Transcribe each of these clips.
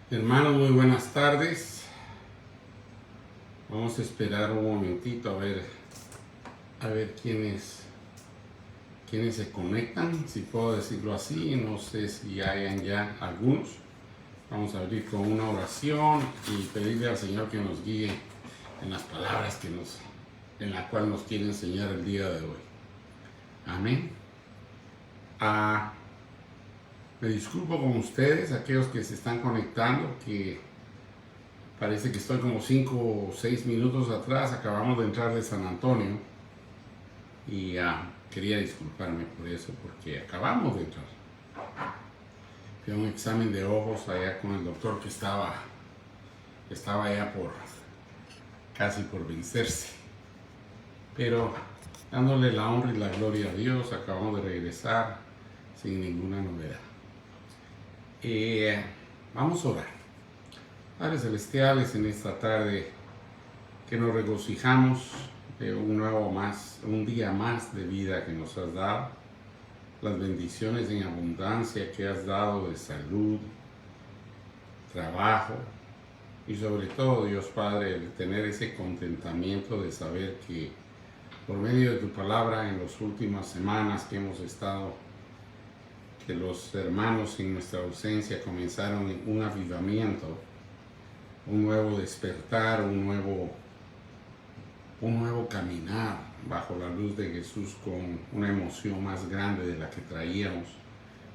Hermanos, muy buenas tardes. Vamos a esperar un momentito a ver quiénes se conectan, si puedo decirlo así. No sé si hayan ya algunos. Vamos a abrir con una oración y pedirle al Señor que nos guíe en las palabras en la cual nos quiere enseñar el día de hoy. Amén. Me disculpo con ustedes, aquellos que se están conectando, que parece que estoy como 5 o 6 minutos atrás. Acabamos de entrar de San Antonio y quería disculparme por eso, porque acabamos de entrar. Fui a un examen de ojos allá con el doctor que estaba ya casi por vencerse. Pero dándole la honra y la gloria a Dios, acabamos de regresar sin ninguna novedad. Vamos a orar. Padres celestiales, en esta tarde que nos regocijamos de un día más de vida que nos has dado, las bendiciones en abundancia que has dado de salud, trabajo y sobre todo, Dios Padre, el tener ese contentamiento de saber que por medio de tu palabra en las últimas semanas que hemos estado, que los hermanos en nuestra ausencia comenzaron un avivamiento, un nuevo despertar, un nuevo caminar bajo la luz de Jesús con una emoción más grande de la que traíamos.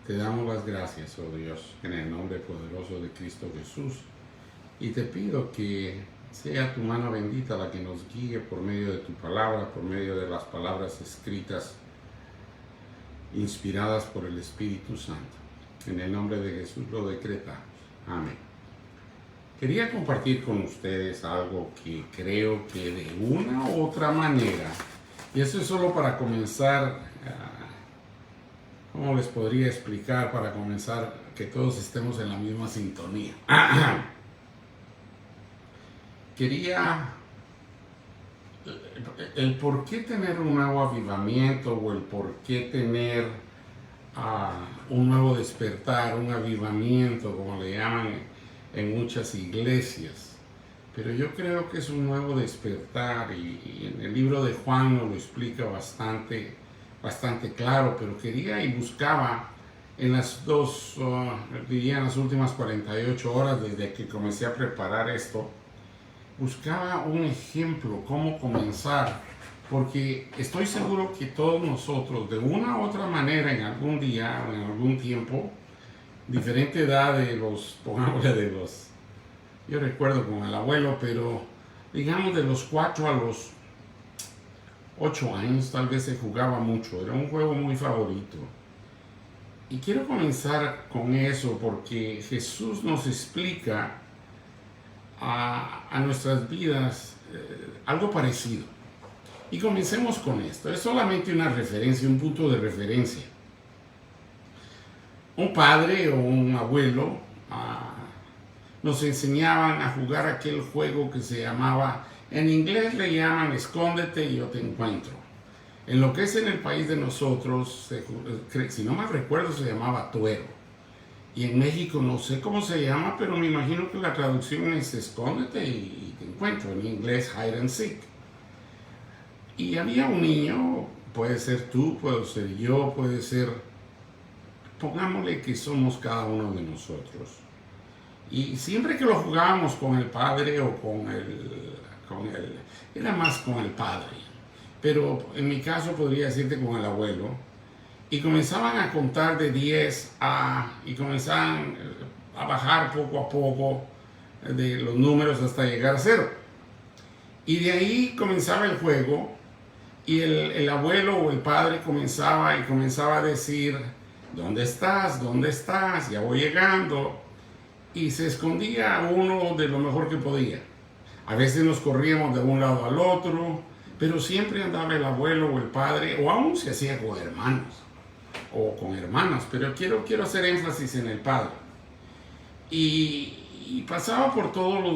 Te damos las gracias, oh Dios, en el nombre poderoso de Cristo Jesús. Y te pido que sea tu mano bendita la que nos guíe por medio de tu palabra, por medio de las palabras escritas, inspiradas por el Espíritu Santo. En el nombre de Jesús lo decretamos. Amén. Quería compartir con ustedes algo que creo que de una u otra manera, y eso es solo para comenzar, ¿cómo les podría explicar? Para comenzar, que todos estemos en la misma sintonía. Quería el por qué tener un nuevo avivamiento, o el por qué tener un nuevo despertar, un avivamiento, como le llaman en muchas iglesias. Pero yo creo que es un nuevo despertar, y en el libro de Juan nos lo explica bastante claro. Pero quería y buscaba en las en las últimas 48 horas desde que comencé a preparar esto, buscaba un ejemplo, cómo comenzar, porque estoy seguro que todos nosotros, de una u otra manera, en algún día o en algún tiempo, diferente edad yo recuerdo con el abuelo, pero digamos de los 4 a los 8 años, tal vez se jugaba mucho, era un juego muy favorito. Y quiero comenzar con eso porque Jesús nos explica a nuestras vidas algo parecido. Y comencemos con esto. Es solamente una referencia, un punto de referencia. Un padre o un abuelo nos enseñaban a jugar aquel juego que se llamaba, en inglés le llaman escóndete y yo te encuentro. En lo que es en el país de nosotros, si no mal recuerdo, se llamaba tuero. Y en México no sé cómo se llama, pero me imagino que la traducción es escóndete y te encuentro. En inglés, hide and seek. Y había un niño, puede ser tú, puede ser yo, puede ser, pongámosle que somos cada uno de nosotros. Y siempre que lo jugábamos con el padre o era más con el padre. Pero en mi caso podría decirte con el abuelo. Y comenzaban a contar de 10 y comenzaban a bajar poco a poco de los números hasta llegar a 0. Y de ahí comenzaba el juego, y el abuelo o el padre comenzaba a decir, ¿dónde estás? ¿Dónde estás? Ya voy llegando. Y se escondía uno de lo mejor que podía. A veces nos corríamos de un lado al otro, pero siempre andaba el abuelo o el padre, o aún se hacía con hermanos o con hermanas, pero quiero hacer énfasis en el padre. Y pasaba por todas las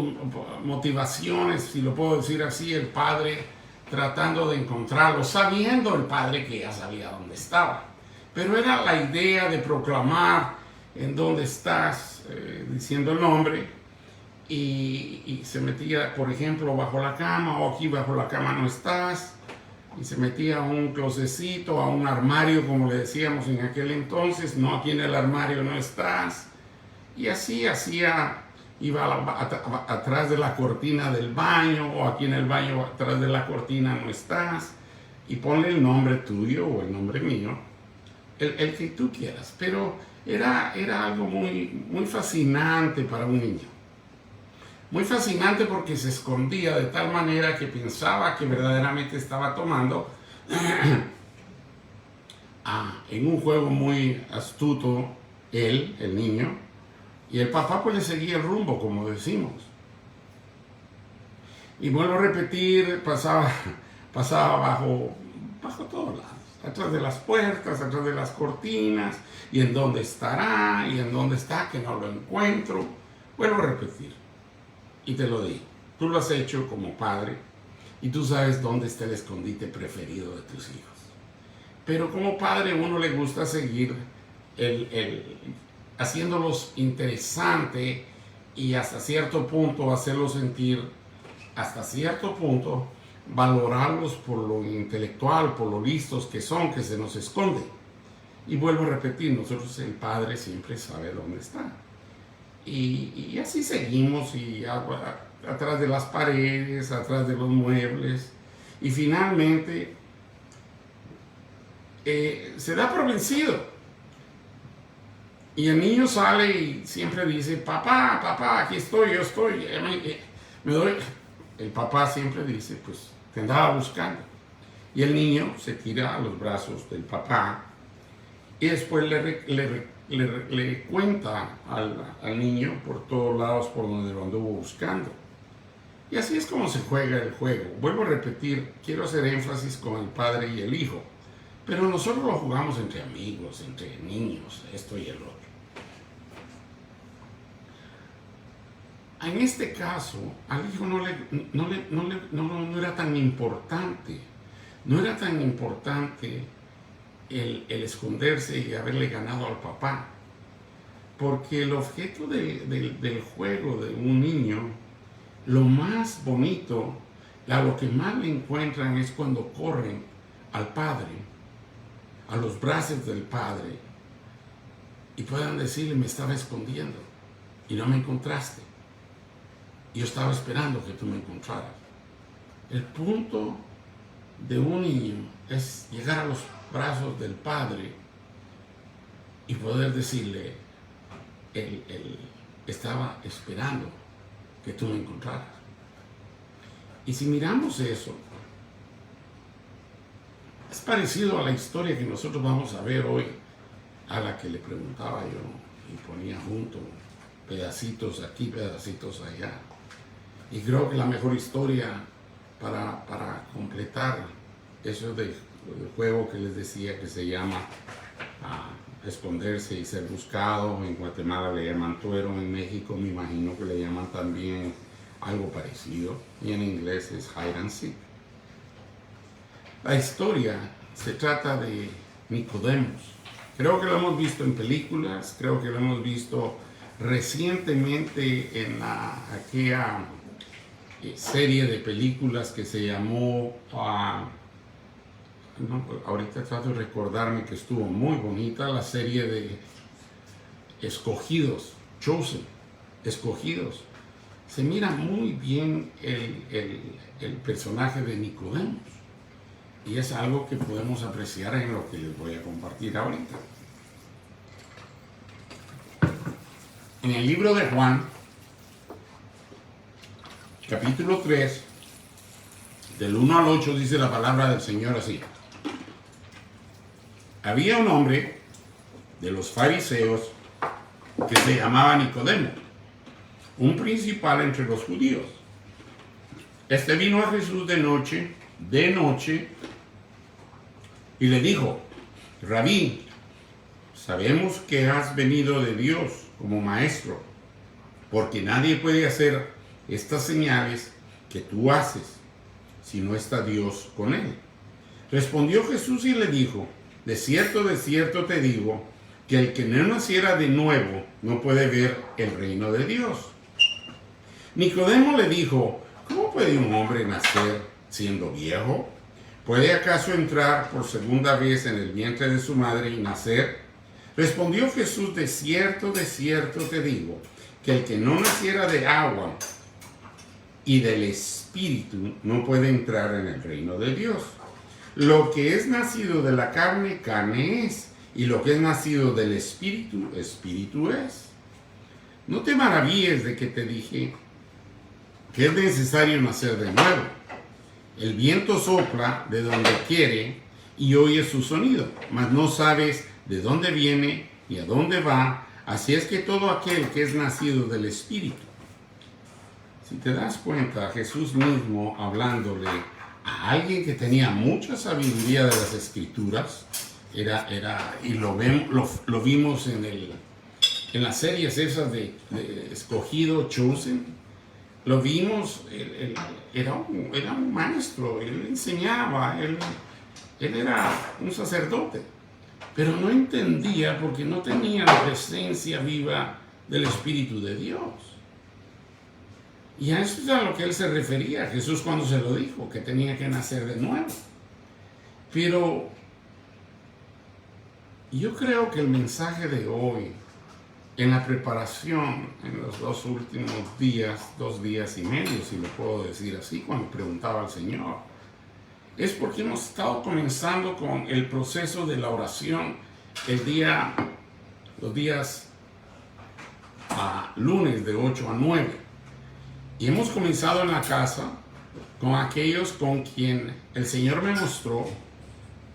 motivaciones, si lo puedo decir así, el padre tratando de encontrarlo, sabiendo el padre que ya sabía dónde estaba. Pero era la idea de proclamar ¿en dónde estás? Diciendo el nombre. Y se metía, por ejemplo, bajo la cama, o aquí bajo la cama no estás, y se metía a un closecito, a un armario, como le decíamos en aquel entonces, no, aquí en el armario no estás, y así hacía, iba atrás de la cortina del baño, o aquí en el baño atrás de la cortina no estás, y ponle el nombre tuyo o el nombre mío, el que tú quieras, pero era algo muy fascinante para un niño. Muy fascinante porque se escondía de tal manera que pensaba que verdaderamente estaba tomando en un juego muy astuto él, el niño, y el papá pues le seguía el rumbo, como decimos. Y vuelvo a repetir, pasaba bajo todos lados, atrás de las puertas, atrás de las cortinas, y en dónde estará, y en dónde está, que no lo encuentro. Vuelvo a repetir. Y te lo digo, tú lo has hecho como padre y tú sabes dónde está el escondite preferido de tus hijos. Pero como padre uno le gusta seguir haciéndolos interesante y hasta cierto punto hacerlos sentir, hasta cierto punto valorarlos por lo intelectual, por lo listos que son, que se nos esconden. Y vuelvo a repetir, nosotros el padre siempre sabe dónde está. Y así seguimos, y atrás de las paredes, atrás de los muebles, y finalmente se da por vencido. Y el niño sale y siempre dice, papá, aquí estoy, yo estoy, me doy. El papá siempre dice, pues te andaba buscando. Y el niño se tira a los brazos del papá y después le cuenta al niño por todos lados por donde lo anduvo buscando. Y así es como se juega el juego. Vuelvo a repetir, quiero hacer énfasis con el padre y el hijo, pero nosotros lo jugamos entre amigos, entre niños, esto y el otro. En este caso, al hijo no era tan importante, no era tan importante el esconderse y haberle ganado al papá, porque el objeto del juego de un niño, lo más bonito, lo que más le encuentran es cuando corren al padre, a los brazos del padre, y puedan decirle, me estaba escondiendo y no me encontraste, yo estaba esperando que tú me encontraras. El punto de un niño es llegar a los brazos del padre y poder decirle, él estaba esperando que tú me encontraras. Y si miramos eso, es parecido a la historia que nosotros vamos a ver hoy, a la que le preguntaba yo y ponía junto pedacitos aquí, pedacitos allá. Y creo que la mejor historia para completar eso del juego que les decía, que se llama esconderse y ser buscado, en Guatemala le llaman tuero, en México me imagino que le llaman también algo parecido, y en inglés es hide and seek. La historia se trata de Nicodemos. Creo que lo hemos visto en películas, creo que lo hemos visto recientemente en aquella serie de películas que se llamó, ahorita trato de recordarme, que estuvo muy bonita, la serie de Escogidos, Chosen, Escogidos. Se mira muy bien el personaje de Nicodemos, y es algo que podemos apreciar en lo que les voy a compartir ahorita. En el libro de Juan, capítulo 3, del 1 al 8, dice la palabra del Señor así. Había un hombre de los fariseos que se llamaba Nicodemo, un principal entre los judíos. Este vino a Jesús de noche, y le dijo, Rabí, sabemos que has venido de Dios como maestro, porque nadie puede hacer estas señales que tú haces si no está Dios con él. Respondió Jesús y le dijo, de cierto te digo, que el que no naciera de nuevo no puede ver el reino de Dios. Nicodemo le dijo, ¿cómo puede un hombre nacer siendo viejo? ¿Puede acaso entrar por segunda vez en el vientre de su madre y nacer? Respondió Jesús, de cierto te digo, que el que no naciera de agua y del Espíritu no puede entrar en el reino de Dios. Lo que es nacido de la carne, carne es, y lo que es nacido del Espíritu, Espíritu es. No te maravilles de que te dije que es necesario nacer de nuevo. El viento sopla de donde quiere y oyes su sonido, mas no sabes de dónde viene ni a dónde va. Así es que todo aquel que es nacido del Espíritu. Si te das cuenta, Jesús mismo hablándole a alguien que tenía mucha sabiduría de las Escrituras, y lo vimos en las series esas de Escogido, Chosen. Lo vimos, él era un maestro, él enseñaba, él era un sacerdote, pero no entendía porque no tenía la presencia viva del Espíritu de Dios. Y a eso es a lo que él se refería, Jesús cuando se lo dijo, que tenía que nacer de nuevo. Pero yo creo que el mensaje de hoy, en la preparación, en los 2 últimos días, 2 días y medio, si lo puedo decir así, cuando preguntaba al Señor, es porque hemos estado comenzando con el proceso de la oración los días lunes de 8 a 9. Y hemos comenzado en la casa con aquellos con quien el Señor me mostró,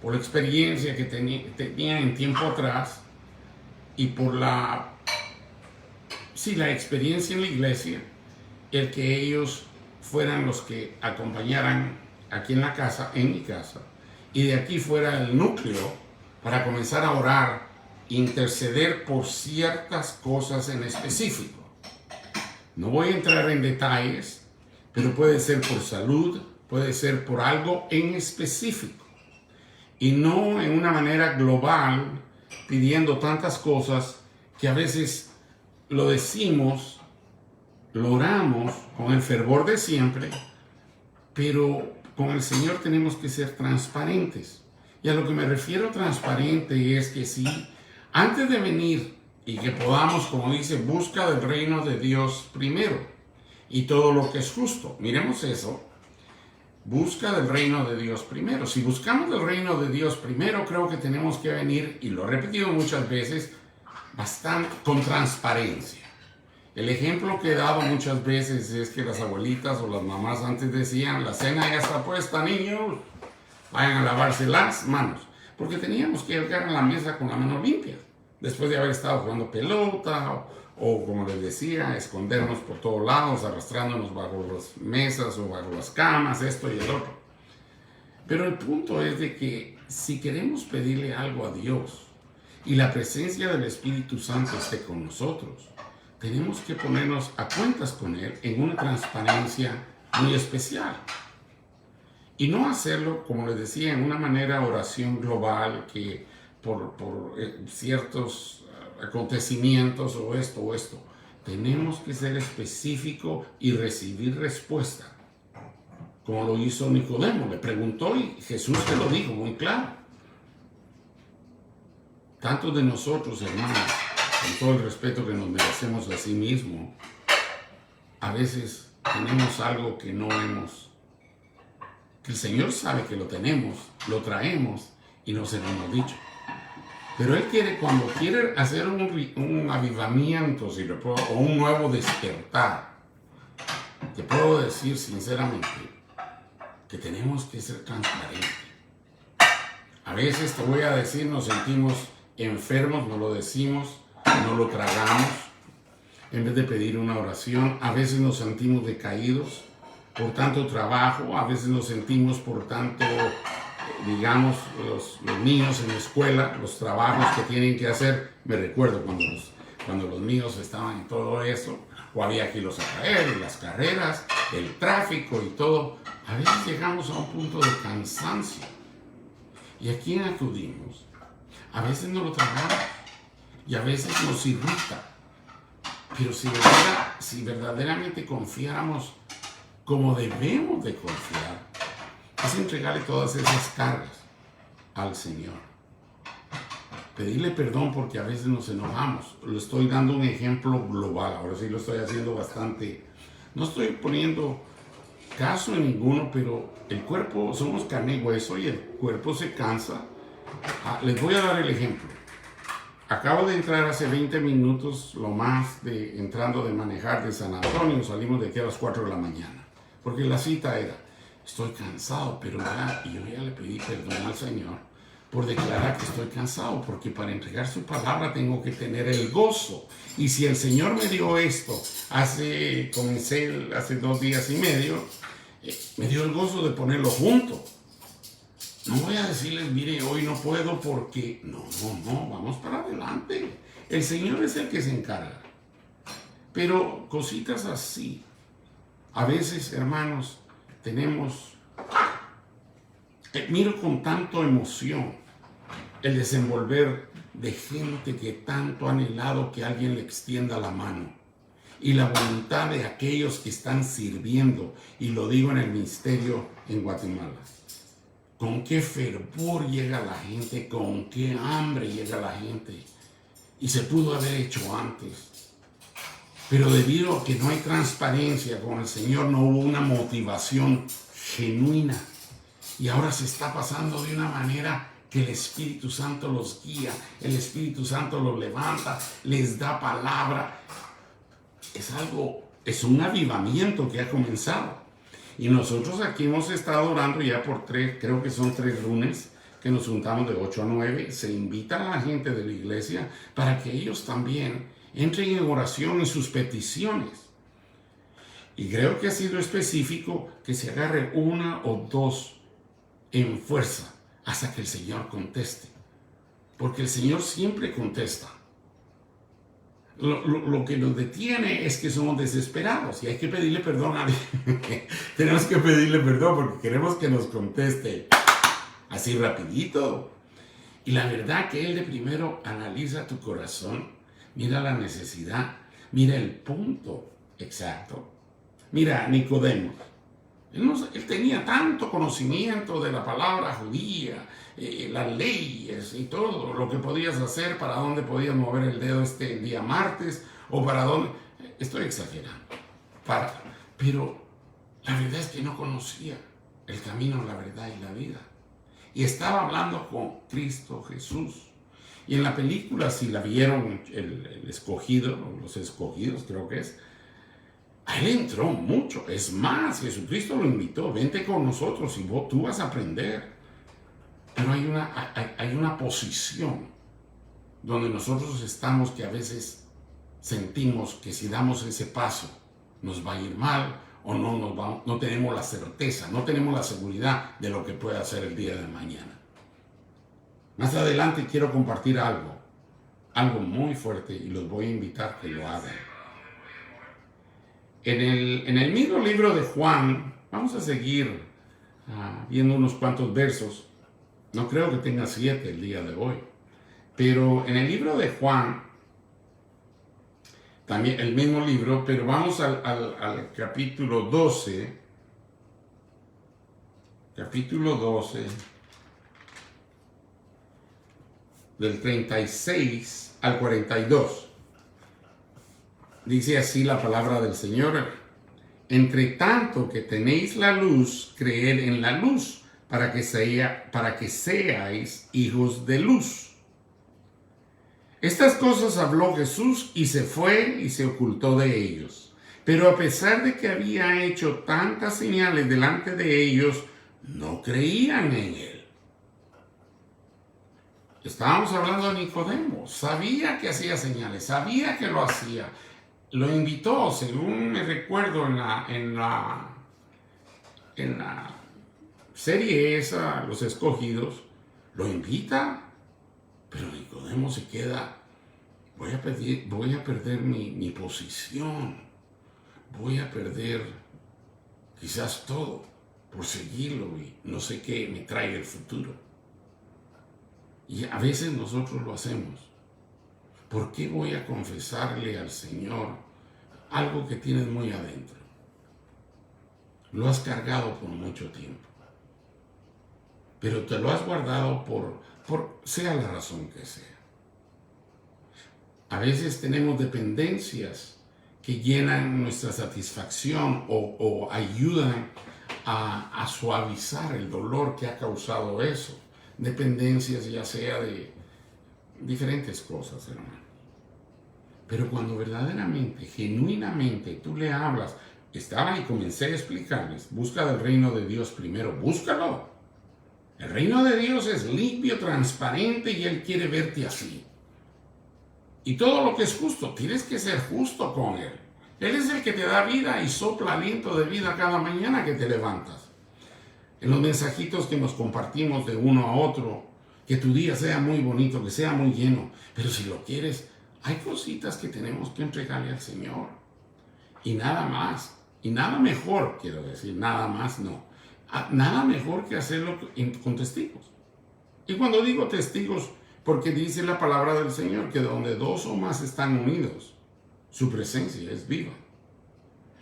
por la experiencia que tenía en tiempo atrás y por la experiencia en la iglesia, el que ellos fueran los que acompañaran aquí en la casa, en mi casa, y de aquí fuera el núcleo para comenzar a orar, interceder por ciertas cosas en específico. No voy a entrar en detalles, pero puede ser por salud, puede ser por algo en específico, y no en una manera global, pidiendo tantas cosas que a veces lo decimos, lo oramos con el fervor de siempre, pero con el Señor tenemos que ser transparentes. Y a lo que me refiero transparente es que si antes de venir y que podamos, como dice, busca del reino de Dios primero y todo lo que es justo, miremos eso, busca del reino de Dios primero. Si buscamos del reino de Dios primero, creo que tenemos que venir, y lo he repetido muchas veces, bastante con transparencia. El ejemplo que he dado muchas veces es que las abuelitas o las mamás antes decían, la cena ya está puesta, niños, vayan a lavarse las manos, porque teníamos que llegar a la mesa con la mano limpia, después de haber estado jugando pelota o como les decía, escondernos por todos lados, arrastrándonos bajo las mesas o bajo las camas, esto y el otro. Pero el punto es de que si queremos pedirle algo a Dios y la presencia del Espíritu Santo esté con nosotros, tenemos que ponernos a cuentas con Él en una transparencia muy especial. Y no hacerlo, como les decía, en una manera oración global que por ciertos acontecimientos o esto. Tenemos que ser específico y recibir respuesta. Como lo hizo Nicodemo, le preguntó y Jesús te lo dijo muy claro. Tantos de nosotros, hermanos, con todo el respeto que nos merecemos a sí mismos, a veces tenemos algo que no hemos, que el Señor sabe que lo tenemos, lo traemos y no se lo hemos dicho. Pero Él quiere, cuando quiere hacer un avivamiento, o un nuevo despertar, te puedo decir sinceramente que tenemos que ser transparentes. A veces te voy a decir, nos sentimos enfermos, no lo decimos, no lo tragamos, en vez de pedir una oración. A veces nos sentimos decaídos por tanto trabajo, a veces nos sentimos por tanto, digamos, los niños en la escuela, los trabajos que tienen que hacer. Me recuerdo cuando los niños estaban en todo eso, o había que irlos a traer, las carreras, el tráfico y todo. A veces llegamos a un punto de cansancio. ¿Y a quién acudimos? A veces no lo tragamos. y a veces nos irrita. Pero si verdaderamente confiáramos como debemos de confiar, es entregarle todas esas cargas al Señor. Pedirle perdón porque a veces nos enojamos. Lo estoy dando un ejemplo global, ahora sí lo estoy haciendo bastante. No estoy poniendo caso en ninguno, pero el cuerpo, somos carne y hueso y el cuerpo se cansa. Les voy a dar el ejemplo. Acabo de entrar hace 20 minutos, lo más, entrando de manejar de San Antonio. Salimos de aquí a las 4 de la mañana. Porque la cita era, estoy cansado, pero yo ya le pedí perdón al Señor por declarar que estoy cansado, porque para entregar su palabra tengo que tener el gozo. Y si el Señor me dio esto, comencé hace 2 días y medio, me dio el gozo de ponerlo junto. No voy a decirles, mire, hoy no puedo porque... No, vamos para adelante. El Señor es el que se encarga. Pero cositas así. A veces, hermanos, miro con tanto emoción el desenvolver de gente que tanto ha anhelado que alguien le extienda la mano. Y la voluntad de aquellos que están sirviendo, y lo digo en el ministerio en Guatemala. Con qué fervor llega la gente, con qué hambre llega la gente. Y se pudo haber hecho antes. Pero debido a que no hay transparencia con el Señor, no hubo una motivación genuina. Y ahora se está pasando de una manera que el Espíritu Santo los guía, el Espíritu Santo los levanta, les da palabra. Es un avivamiento que ha comenzado. Y nosotros aquí hemos estado orando ya por creo que son 3 lunes, que nos juntamos de 8 a 9. Se invita a la gente de la iglesia para que ellos también entren en oración en sus peticiones. Y creo que ha sido específico que se agarre 1 o 2 en fuerza hasta que el Señor conteste. Porque el Señor siempre contesta. Lo que nos detiene es que somos desesperados y hay que pedirle perdón a Dios. Tenemos que pedirle perdón porque queremos que nos conteste así rapidito. Y la verdad que Él de primero analiza tu corazón, mira la necesidad, mira el punto exacto. Mira, Nicodemo. Él tenía tanto conocimiento de la palabra judía, las leyes y todo lo que podías hacer, para dónde podías mover el dedo el día martes, o para dónde. Estoy exagerando. Pero la verdad es que no conocía el camino, la verdad y la vida. Y estaba hablando con Cristo Jesús. Y en la película, si la vieron, el escogido, los escogidos creo que es, a él entró mucho. Es más, Jesucristo lo invitó, vente con nosotros y tú vas a aprender. Pero hay una posición donde nosotros estamos que a veces sentimos que si damos ese paso nos va a ir mal, o no tenemos la certeza, no tenemos la seguridad de lo que puede hacer el día de mañana. Más adelante quiero compartir algo muy fuerte, y los voy a invitar a que lo hagan. En el mismo libro de Juan, vamos a seguir viendo unos cuantos versos. No creo que tenga 7 el día de hoy. Pero en el libro de Juan, también el mismo libro, pero vamos al capítulo 12. Capítulo 12, del 36 al 42. Dice así la palabra del Señor: entre tanto que tenéis la luz, creed en la luz, para que seáis hijos de luz. Estas cosas habló Jesús y se fue y se ocultó de ellos. Pero a pesar de que había hecho tantas señales delante de ellos, no creían en él. Estábamos hablando de Nicodemo. Sabía que hacía señales, sabía que lo hacía. Lo invitó, según me recuerdo en la serie esa, Los Escogidos, lo invita, pero Nicodemo se queda. Voy a perder mi posición, voy a perder quizás todo por seguirlo, y no sé qué me trae el futuro. Y a veces nosotros lo hacemos. ¿Por qué voy a confesarle al Señor algo que tienes muy adentro? Lo has cargado por mucho tiempo, pero te lo has guardado por sea la razón que sea. A veces tenemos dependencias que llenan nuestra satisfacción o ayudan a suavizar el dolor que ha causado eso. Dependencias ya sea de diferentes cosas, hermano. Pero cuando verdaderamente, genuinamente tú le hablas, estaba y comencé a explicarles, busca del reino de Dios primero, búscalo. El reino de Dios es limpio, transparente y Él quiere verte así. Y todo lo que es justo, tienes que ser justo con Él. Él es el que te da vida y sopla aliento de vida cada mañana que te levantas. En los mensajitos que nos compartimos de uno a otro, que tu día sea muy bonito, que sea muy lleno. Pero si lo quieres, hay cositas que tenemos que entregarle al Señor. Y nada más, y nada mejor, quiero decir, nada más no. Nada mejor que hacerlo con testigos. Y cuando digo testigos, porque dice la palabra del Señor que donde dos o más están unidos, su presencia es viva.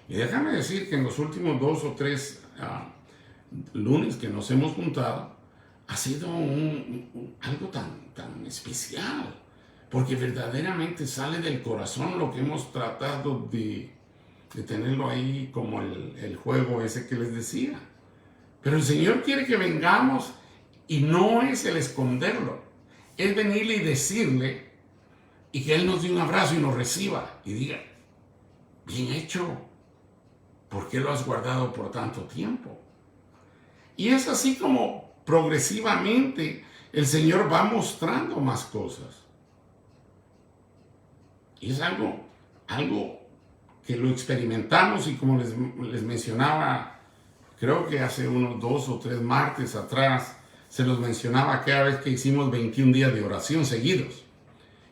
Y déjame decir que en los últimos 2 o 3 lunes que nos hemos juntado, ha sido algo tan especial, porque verdaderamente sale del corazón lo que hemos tratado de tenerlo ahí como el juego ese que les decía. Pero el Señor quiere que vengamos y no es el esconderlo, es venirle y decirle y que Él nos dé un abrazo y nos reciba y diga, bien hecho, ¿por qué lo has guardado por tanto tiempo? Y es así como progresivamente el Señor va mostrando más cosas. Y es algo que lo experimentamos y como les mencionaba, creo que hace unos 2 o 3 martes atrás, se los mencionaba cada vez que hicimos 21 días de oración seguidos.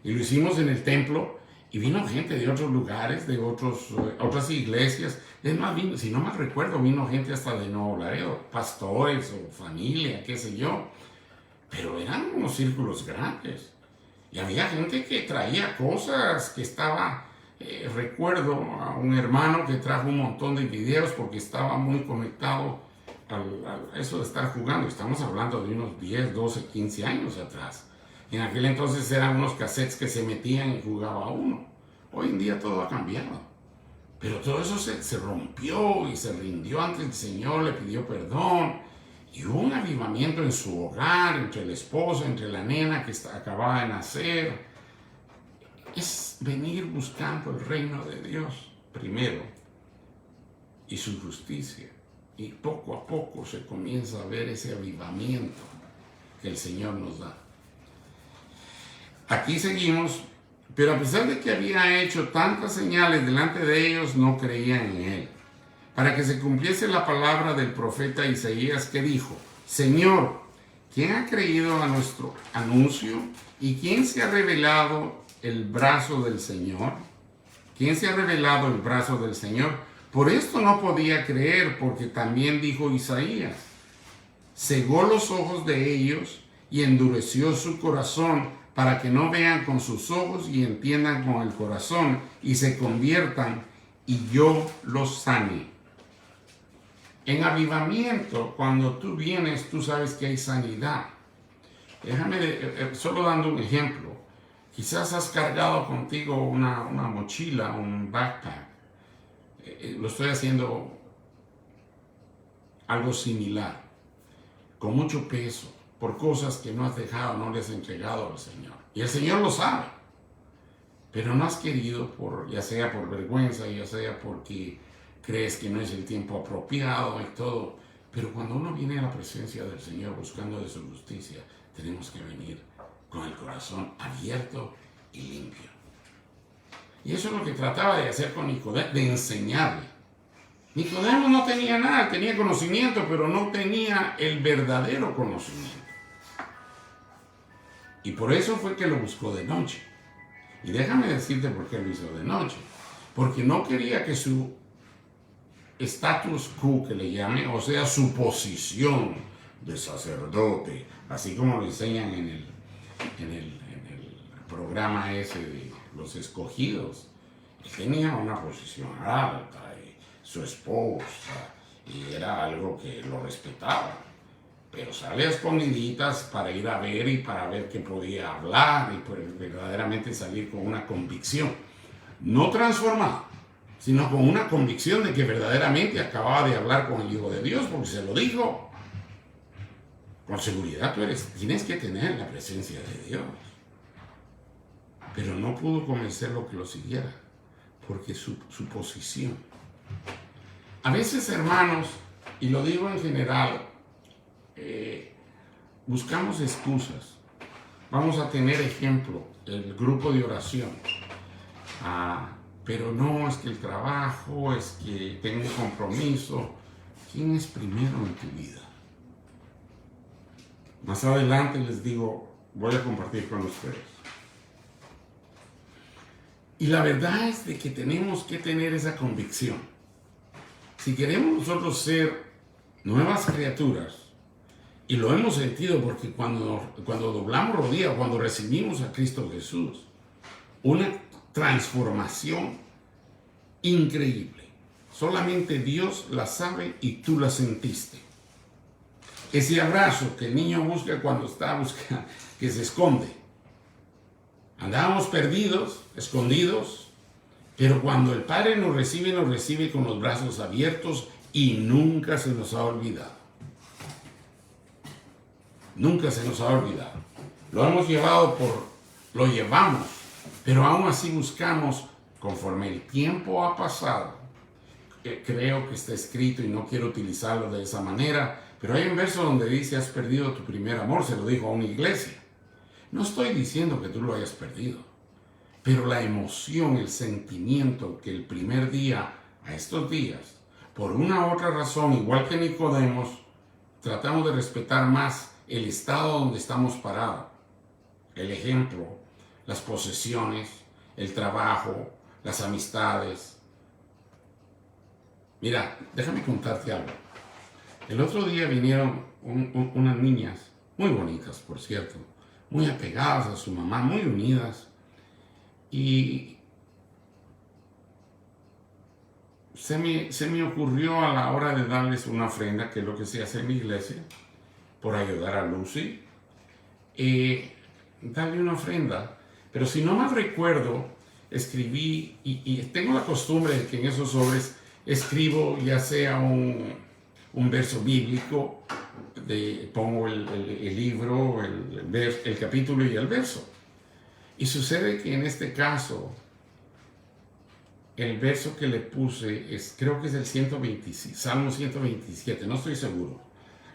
Y lo hicimos en el templo y vino gente de otros lugares, de otras iglesias. Es más, si no mal recuerdo, vino gente hasta de Nuevo Laredo, pastores o familia, qué sé yo. Pero eran unos círculos grandes. Y había gente que traía cosas que estaba... recuerdo a un hermano que trajo un montón de videos porque estaba muy conectado a eso de estar jugando. Estamos hablando de unos 10, 12, 15 años atrás. En aquel entonces eran unos cassettes que se metían y jugaba uno. Hoy en día todo ha cambiado. Pero todo eso se rompió y se rindió ante el Señor, le pidió perdón. Y hubo un avivamiento en su hogar, entre el esposo, entre la nena que acababa de nacer. Es venir buscando el reino de Dios primero y su justicia. Y poco a poco se comienza a ver ese avivamiento que el Señor nos da. Aquí seguimos, pero a pesar de que había hecho tantas señales delante de ellos, no creían en Él. Para que se cumpliese la palabra del profeta Isaías que dijo, Señor, ¿quién ha creído a nuestro anuncio? ¿Y quién se ha revelado el brazo del Señor? ¿Quién se ha revelado el brazo del Señor? Por esto no podía creer, porque también dijo Isaías, cegó los ojos de ellos y endureció su corazón para que no vean con sus ojos y entiendan con el corazón y se conviertan y yo los sane. En avivamiento, cuando tú vienes, tú sabes que hay sanidad. Déjame, solo dando un ejemplo. Quizás has cargado contigo una mochila, un backpack. Lo estoy haciendo algo similar, con mucho peso, por cosas que no has dejado, no le has entregado al Señor. Y el Señor lo sabe, pero no has querido, ya sea por vergüenza, ya sea porque crees que no es el tiempo apropiado y todo. Pero cuando uno viene a la presencia del Señor buscando de su justicia, tenemos que venir con el corazón abierto y limpio. Y eso es lo que trataba de hacer con Nicodemo, de enseñarle. Nicodemo no tenía nada, tenía conocimiento, pero no tenía el verdadero conocimiento. Y por eso fue que lo buscó de noche. Y déjame decirte por qué lo hizo de noche. Porque no quería que su status quo, que le llame, o sea, su posición de sacerdote, así como lo enseñan en el programa ese de los escogidos. Él tenía una posición alta, y su esposa, y era algo que lo respetaba. Pero sale a escondiditas para ir a ver y para ver que podía hablar y pues verdaderamente salir con una convicción. No transformada, sino con una convicción de que verdaderamente acababa de hablar con el Hijo de Dios, porque se lo dijo. Con seguridad tienes que tener la presencia de Dios. Pero no pudo convencerlo que lo siguiera, porque su posición. A veces, hermanos, y lo digo en general, buscamos excusas. Vamos a tener ejemplo, el grupo de oración. Pero no, es que el trabajo, es que tengo un compromiso. ¿Quién es primero en tu vida? Más adelante les digo, voy a compartir con ustedes. Y la verdad es de que tenemos que tener esa convicción. Si queremos nosotros ser nuevas criaturas, y lo hemos sentido porque cuando doblamos rodillas, cuando recibimos a Cristo Jesús, una transformación increíble. Solamente Dios la sabe y tú la sentiste. Ese abrazo que el niño busca cuando está buscando, que se esconde. Andábamos perdidos, escondidos, pero cuando el Padre nos recibe con los brazos abiertos y nunca se nos ha olvidado. Nunca se nos ha olvidado. Lo llevamos, pero aún así buscamos, conforme el tiempo ha pasado, creo que está escrito y no quiero utilizarlo de esa manera, pero hay un verso donde dice, has perdido tu primer amor, se lo dijo a una iglesia. No estoy diciendo que tú lo hayas perdido, pero la emoción, el sentimiento que el primer día a estos días, por una u otra razón, igual que Nicodemos, tratamos de respetar más el estado donde estamos parados. El ejemplo, las posesiones, el trabajo, las amistades. Mira, déjame contarte algo. El otro día vinieron unas niñas, muy bonitas por cierto, muy apegadas a su mamá, muy unidas, y se me ocurrió a la hora de darles una ofrenda, que es lo que se hace en la iglesia, por ayudar a Lucy, darle una ofrenda. Pero si no mal recuerdo, escribí, y tengo la costumbre de que en esos sobres escribo ya sea un verso bíblico, pongo el libro, el capítulo y el verso. Y sucede que en este caso, el verso que le puse, creo que es el 127, Salmo 127, no estoy seguro.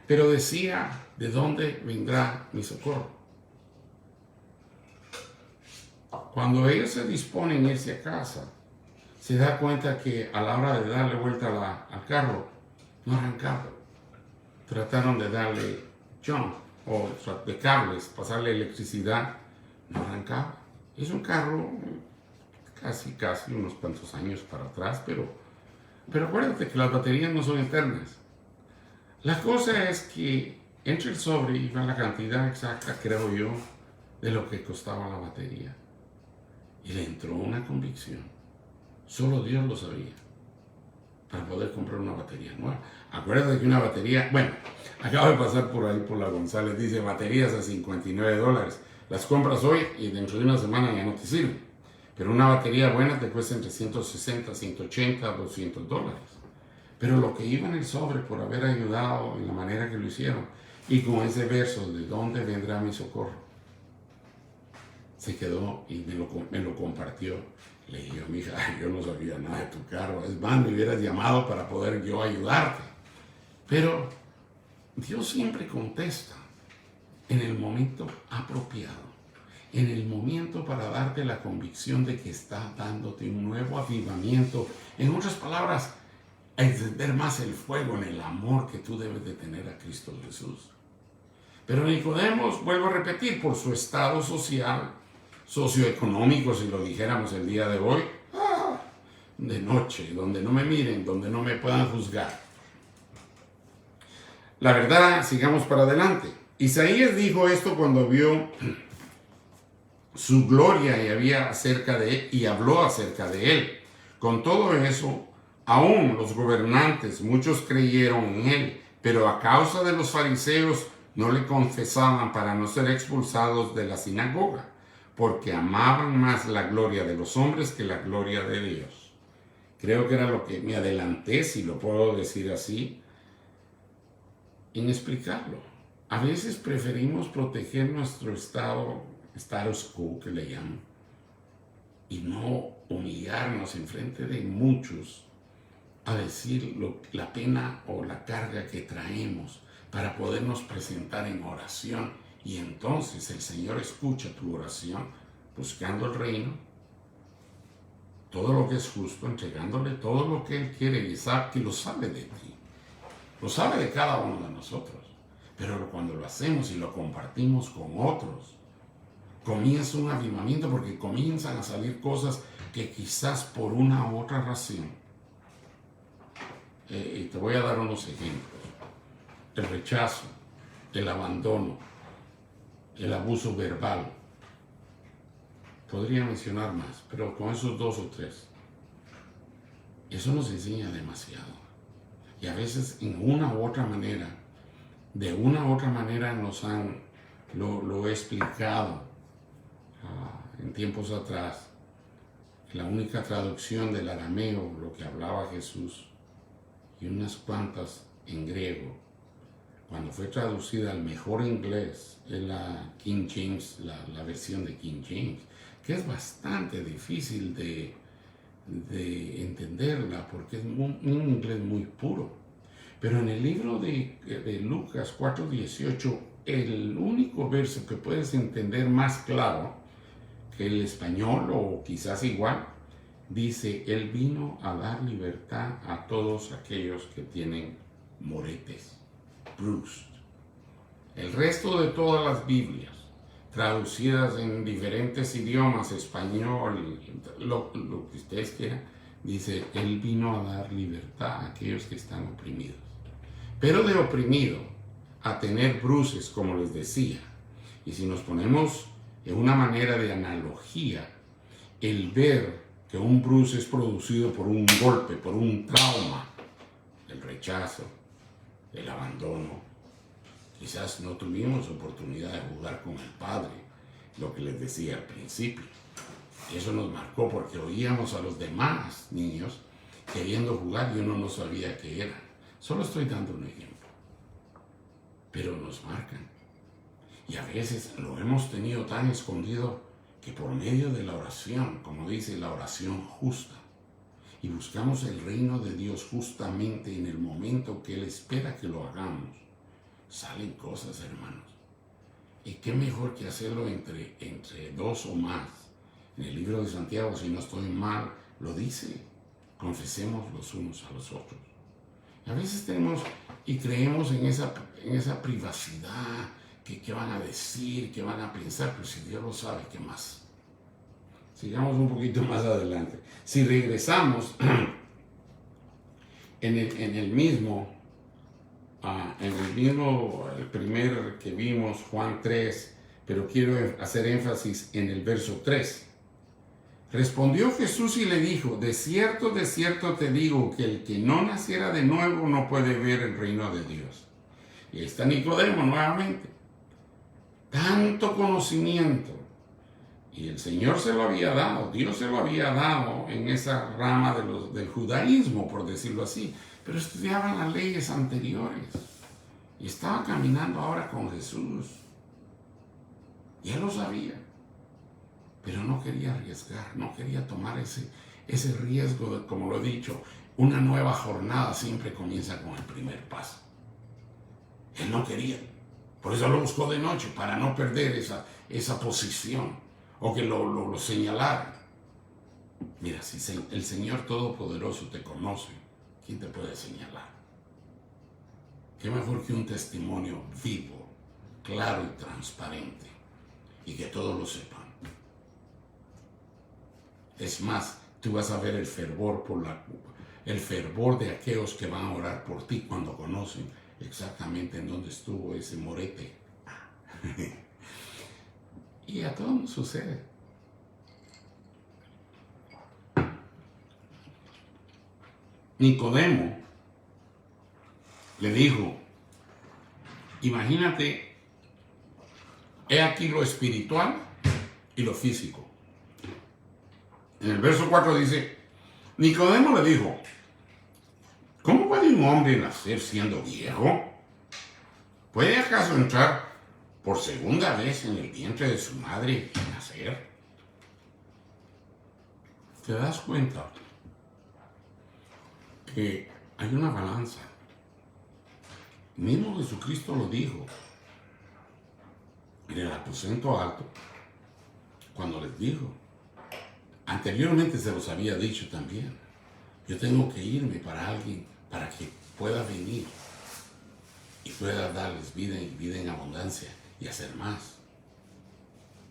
Pero decía, ¿de dónde vendrá mi socorro? Cuando ellos se disponen a irse a casa, se da cuenta que a la hora de darle vuelta al carro, no arrancaba. Trataron de darle jump, o de cables, pasarle electricidad, no arrancaba. Es un carro casi unos cuantos años para atrás, pero acuérdate que las baterías no son eternas. La cosa es que entre el sobre iba la cantidad exacta, creo yo, de lo que costaba la batería. Y le entró una convicción. Solo Dios lo sabía. Para poder comprar una batería nueva. Acuérdate que una batería, bueno, acabo de pasar por ahí por la González, dice baterías a $59. Las compras hoy y dentro de una semana ya no te sirven. Pero una batería buena te cuesta entre 160, 180, $200. Pero lo que iba en el sobre por haber ayudado en la manera que lo hicieron, y con ese verso, ¿de dónde vendrá mi socorro? Se quedó y me lo compartió. Le dije yo, mija, yo no sabía nada de tu carro. Es más, me hubieras llamado para poder yo ayudarte. Pero Dios siempre contesta en el momento apropiado. En el momento para darte la convicción de que está dándote un nuevo avivamiento. En otras palabras, a encender más el fuego en el amor que tú debes de tener a Cristo Jesús. Pero Nicodemos, vuelvo a repetir, por su estado social, socioeconómico, si lo dijéramos el día de hoy, de noche, donde no me miren, donde no me puedan juzgar. La verdad, sigamos para adelante. Isaías dijo esto cuando vio su gloria y había acerca de él, y habló acerca de él. Con todo eso, aún los gobernantes, muchos creyeron en él, pero a causa de los fariseos no le confesaban para no ser expulsados de la sinagoga, porque amaban más la gloria de los hombres que la gloria de Dios. Creo que era lo que me adelanté, si lo puedo decir así, en explicarlo. A veces preferimos proteger nuestro status quo, que le llaman, y no humillarnos en frente de muchos a decir la pena o la carga que traemos para podernos presentar en oración. Y entonces el Señor escucha tu oración buscando el reino, todo lo que es justo, entregándole todo lo que Él quiere y sabe que lo sabe de ti, lo sabe de cada uno de nosotros. Pero cuando lo hacemos y lo compartimos con otros, comienza un avivamiento, porque comienzan a salir cosas que quizás por una u otra razón. Y te voy a dar unos ejemplos. El rechazo, el abandono, el abuso verbal. Podría mencionar más, pero con esos 2 o 3. Eso nos enseña demasiado. Y a veces de una u otra manera lo he explicado en tiempos atrás. La única traducción del arameo, lo que hablaba Jesús, y unas cuantas en griego, cuando fue traducida al mejor inglés, es la King James, la versión de King James, que es bastante difícil de entenderla, porque es un inglés muy puro. Pero en el libro de Lucas 4:18, el único verso que puedes entender más claro que el español, o quizás igual, dice: Él vino a dar libertad a todos aquellos que tienen moretes, bruised. El resto de todas las Biblias, traducidas en diferentes idiomas, español, lo que ustedes quieran, dice: Él vino a dar libertad a aquellos que están oprimidos. Pero de oprimido a tener bruces, como les decía, y si nos ponemos en una manera de analogía, el ver que un bruce es producido por un golpe, por un trauma, el rechazo, el abandono. Quizás no tuvimos oportunidad de jugar con el Padre, lo que les decía al principio. Eso nos marcó porque oíamos a los demás niños queriendo jugar y uno no sabía qué era. Solo estoy dando un ejemplo. Pero nos marcan. Y a veces lo hemos tenido tan escondido que por medio de la oración, como dice la oración justa, y buscamos el reino de Dios justamente en el momento que Él espera que lo hagamos, salen cosas, hermanos. Y qué mejor que hacerlo entre 2 o más. En el libro de Santiago, si no estoy mal, lo dice: confesemos los unos a los otros. A veces tenemos y creemos en esa privacidad, que van a decir, que van a pensar, pero si Dios lo sabe, ¿qué más? Sigamos un poquito más adelante. Si regresamos en el mismo, el primer que vimos, Juan 3, pero quiero hacer énfasis en el verso 3. Respondió Jesús y le dijo: de cierto te digo, que el que no naciera de nuevo no puede ver el reino de Dios. Y ahí está Nicodemo nuevamente. Tanto conocimiento. Y el Señor se lo había dado, Dios se lo había dado en esa rama del judaísmo, por decirlo así. Pero estudiaban las leyes anteriores. Y estaba caminando ahora con Jesús. Y él lo sabía. Pero no quería arriesgar, no quería tomar ese riesgo, como lo he dicho, una nueva jornada siempre comienza con el primer paso. Él no quería, por eso lo buscó de noche, para no perder esa posición, o que lo señalaran. Mira, si el Señor Todopoderoso te conoce, ¿quién te puede señalar? Qué mejor que un testimonio vivo, claro y transparente, y que todos lo sepan. Es más, tú vas a ver el fervor de aquellos que van a orar por ti cuando conocen exactamente en dónde estuvo ese morete. Y a todos nos sucede. Nicodemo le dijo, imagínate, he aquí lo espiritual y lo físico. En el verso 4 dice, Nicodemo le dijo, ¿cómo puede un hombre nacer siendo viejo? ¿Puede acaso entrar por segunda vez en el vientre de su madre y nacer? ¿Te das cuenta que hay una balanza? Mismo Jesucristo lo dijo en el aposento alto, cuando les dijo, anteriormente se los había dicho también, yo tengo que irme para alguien, para que pueda venir y pueda darles vida y vida en abundancia y hacer más.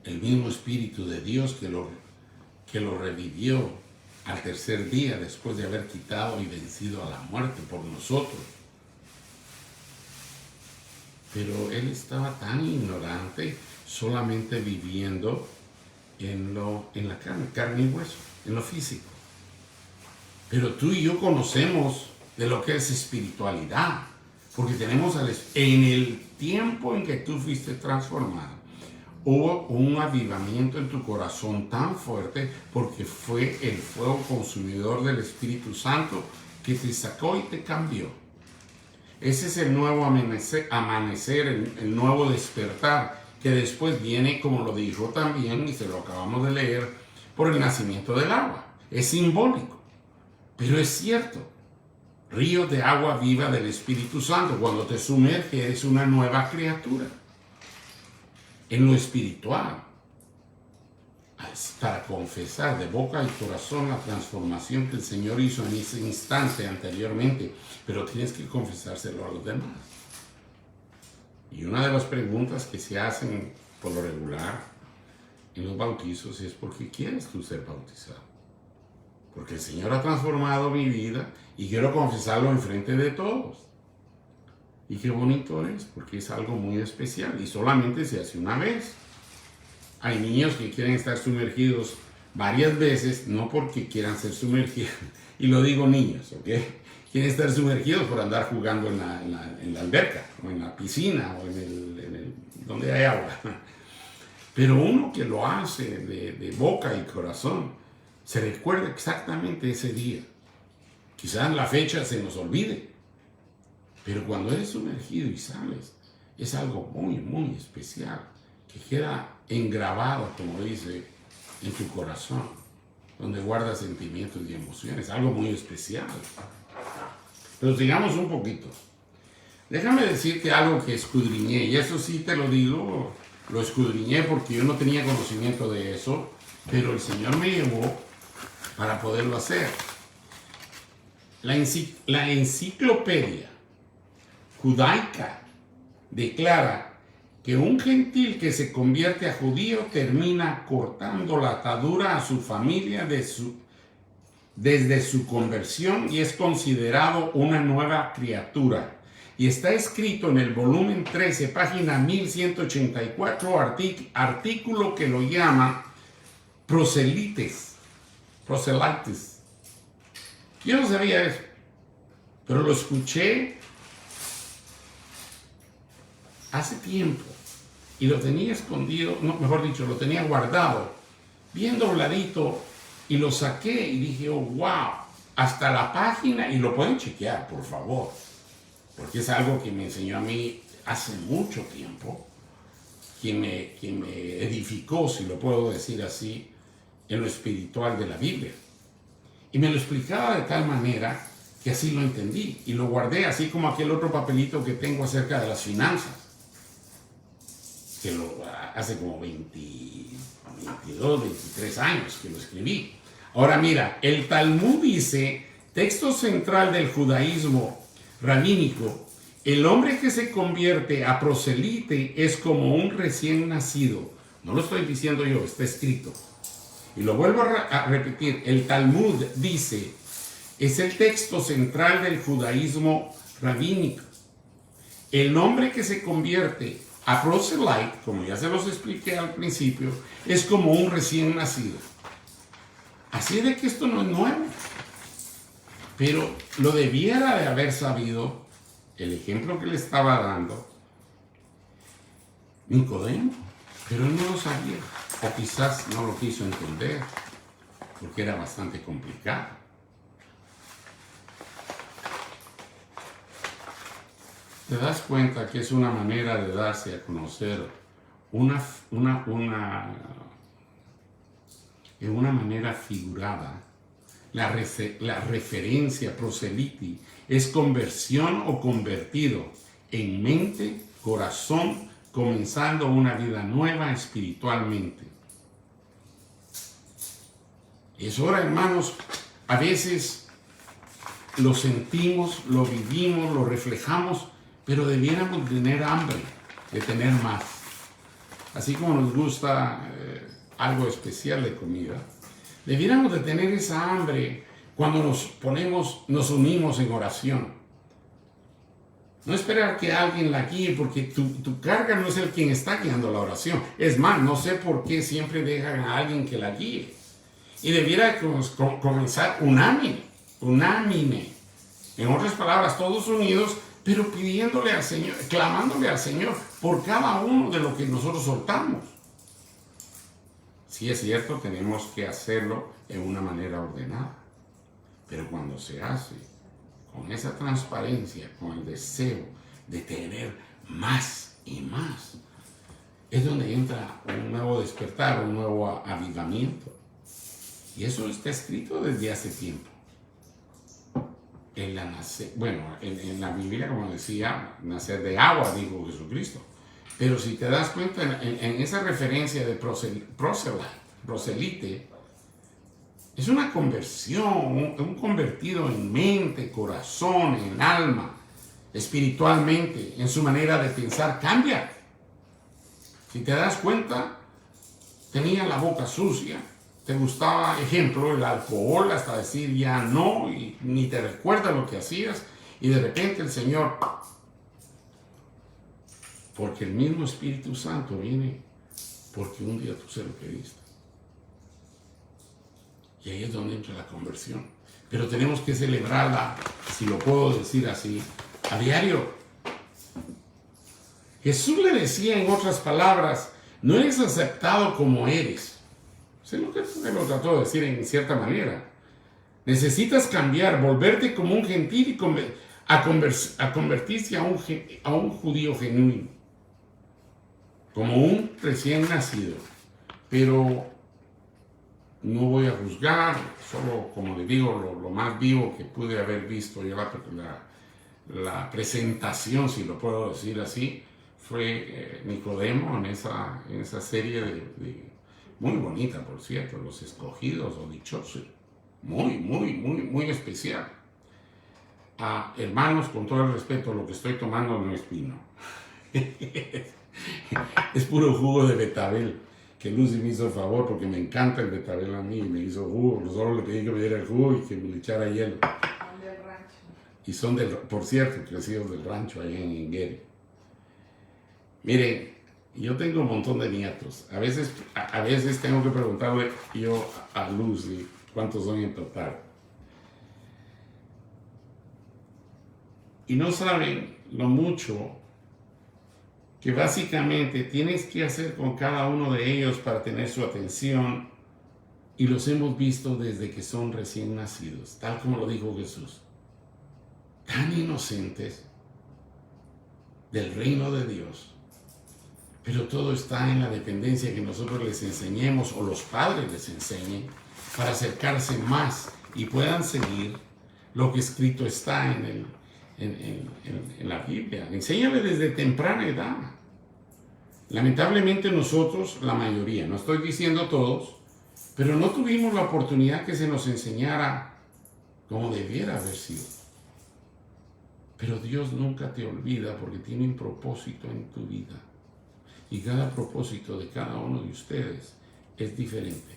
El mismo Espíritu de Dios que lo revivió al tercer día después de haber quitado y vencido a la muerte por nosotros. Pero él estaba tan ignorante, solamente viviendo en la carne y hueso, en lo físico. Pero tú y yo conocemos de lo que es espiritualidad, porque tenemos en el tiempo en que tú fuiste transformado, hubo un avivamiento en tu corazón tan fuerte, porque fue el fuego consumidor del Espíritu Santo que te sacó y te cambió. Ese es el nuevo amanecer, el nuevo despertar, que después viene, como lo dijo también, y se lo acabamos de leer, por el nacimiento del agua. Es simbólico, pero es cierto. Ríos de agua viva del Espíritu Santo. Cuando te sumerges, eres una nueva criatura. En lo espiritual, para confesar de boca y corazón la transformación que el Señor hizo en ese instante anteriormente, pero tienes que confesárselo a los demás. Y una de las preguntas que se hacen por lo regular en los bautizos es: ¿por qué quieres tú ser bautizado? Porque el Señor ha transformado mi vida y quiero confesarlo enfrente de todos. Y qué bonito es, porque es algo muy especial y solamente se hace una vez. Hay niños que quieren estar sumergidos varias veces, no porque quieran ser sumergidos, y lo digo niños, ¿ok? Quieren estar sumergidos por andar jugando en la alberca, o en la piscina, o donde hay agua. Pero uno que lo hace de boca y corazón, se recuerda exactamente ese día. Quizás la fecha se nos olvide, pero cuando eres sumergido y sales, es algo muy, muy especial, que queda engravado, como dice, en tu corazón, donde guardas sentimientos y emociones, algo muy especial. Pero sigamos un poquito. Déjame decirte algo que escudriñé, y eso sí te lo digo, lo escudriñé porque yo no tenía conocimiento de eso, pero el Señor me llevó para poderlo hacer. La enciclopedia judaica declara que un gentil que se convierte a judío termina cortando la atadura a su familia desde su conversión y es considerado una nueva criatura. Y está escrito en el volumen 13, página 1184, artículo que lo llama proselites. Yo no sabía eso, pero lo escuché hace tiempo y lo tenía escondido, no, mejor dicho, lo tenía guardado, bien dobladito, y lo saqué y dije, oh, wow, hasta la página, y lo pueden chequear, por favor, porque es algo que me enseñó a mí hace mucho tiempo, quien me edificó, si lo puedo decir así, en lo espiritual de la Biblia. Y me lo explicaba de tal manera que así lo entendí, y lo guardé, así como aquel otro papelito que tengo acerca de las finanzas, que hace como 22, 23 años que lo escribí. Ahora mira, el Talmud dice, texto central del judaísmo rabínico, el hombre que se convierte a proselite es como un recién nacido. No lo estoy diciendo yo, está escrito. Y lo vuelvo a repetir, el Talmud dice, es el texto central del judaísmo rabínico. El hombre que se convierte A proselyte, como ya se los expliqué al principio, es como un recién nacido. Así de que esto no es nuevo. Pero lo debiera de haber sabido el ejemplo que le estaba dando Nicodemo, pero él no lo sabía, o quizás no lo quiso entender, porque era bastante complicado. Te das cuenta que es una manera de darse a conocer en una manera figurada. La referencia proseliti es conversión o convertido en mente, corazón, comenzando una vida nueva espiritualmente. Es hora, hermanos, a veces lo sentimos, lo vivimos, lo reflejamos, pero debiéramos tener hambre de tener más. Así como nos gusta algo especial de comida, debiéramos de tener esa hambre cuando nos unimos en oración. No esperar que alguien la guíe, porque tu carga no es el quien está guiando la oración. Es más, no sé por qué siempre dejan a alguien que la guíe. Y debiera comenzar unánime. En otras palabras, todos unidos, pero pidiéndole al Señor, clamándole al Señor por cada uno de lo que nosotros soltamos. Sí es cierto, tenemos que hacerlo en una manera ordenada. Pero cuando se hace con esa transparencia, con el deseo de tener más y más, es donde entra un nuevo despertar, un nuevo avivamiento. Y eso está escrito desde hace tiempo. En la Biblia, como decía, nacer de agua, dijo Jesucristo. Pero si te das cuenta, en esa referencia de proselite, es una conversión, un convertido en mente, corazón, en alma, espiritualmente, en su manera de pensar, cambia. Si te das cuenta, tenía la boca sucia, te gustaba, ejemplo, el alcohol, hasta decir ya no, y ni te recuerda lo que hacías, y de repente el Señor, porque el mismo Espíritu Santo viene, porque un día tú se lo pediste. Y ahí es donde entra la conversión. Pero tenemos que celebrarla, si lo puedo decir así, a diario. Jesús le decía en otras palabras, no eres aceptado como eres. Sé lo que se lo trató de decir en cierta manera. Necesitas cambiar, volverte como un gentil y convertirse a un judío genuino. Como un recién nacido. Pero no voy a juzgar, solo como le digo, lo más vivo que pude haber visto yo la presentación, si lo puedo decir así, fue Nicodemo en esa serie muy bonita, por cierto, Los Escogidos o Dichosos, muy especial. Hermanos, con todo el respeto, lo que estoy tomando no es vino. Es puro jugo de betabel, que Lucy me hizo el favor porque me encanta el betabel a mí y me hizo jugo. Solo le pedí que me diera el jugo y que me le echara hielo. Son del rancho. Y son, por cierto, crecidos del rancho allá en Ingueri. Miren, yo tengo un montón de nietos. A veces tengo que preguntarle yo a Lucy cuántos son en total. Y no saben lo mucho que básicamente tienes que hacer con cada uno de ellos para tener su atención, y los hemos visto desde que son recién nacidos, tal como lo dijo Jesús. Tan inocentes del reino de Dios, pero todo está en la dependencia que nosotros les enseñemos o los padres les enseñen para acercarse más y puedan seguir lo que escrito está en la Biblia. Enséñale desde temprana edad. Lamentablemente nosotros, la mayoría, no estoy diciendo todos, pero no tuvimos la oportunidad que se nos enseñara como debiera haber sido. Pero Dios nunca te olvida porque tiene un propósito en tu vida. Y cada propósito de cada uno de ustedes es diferente.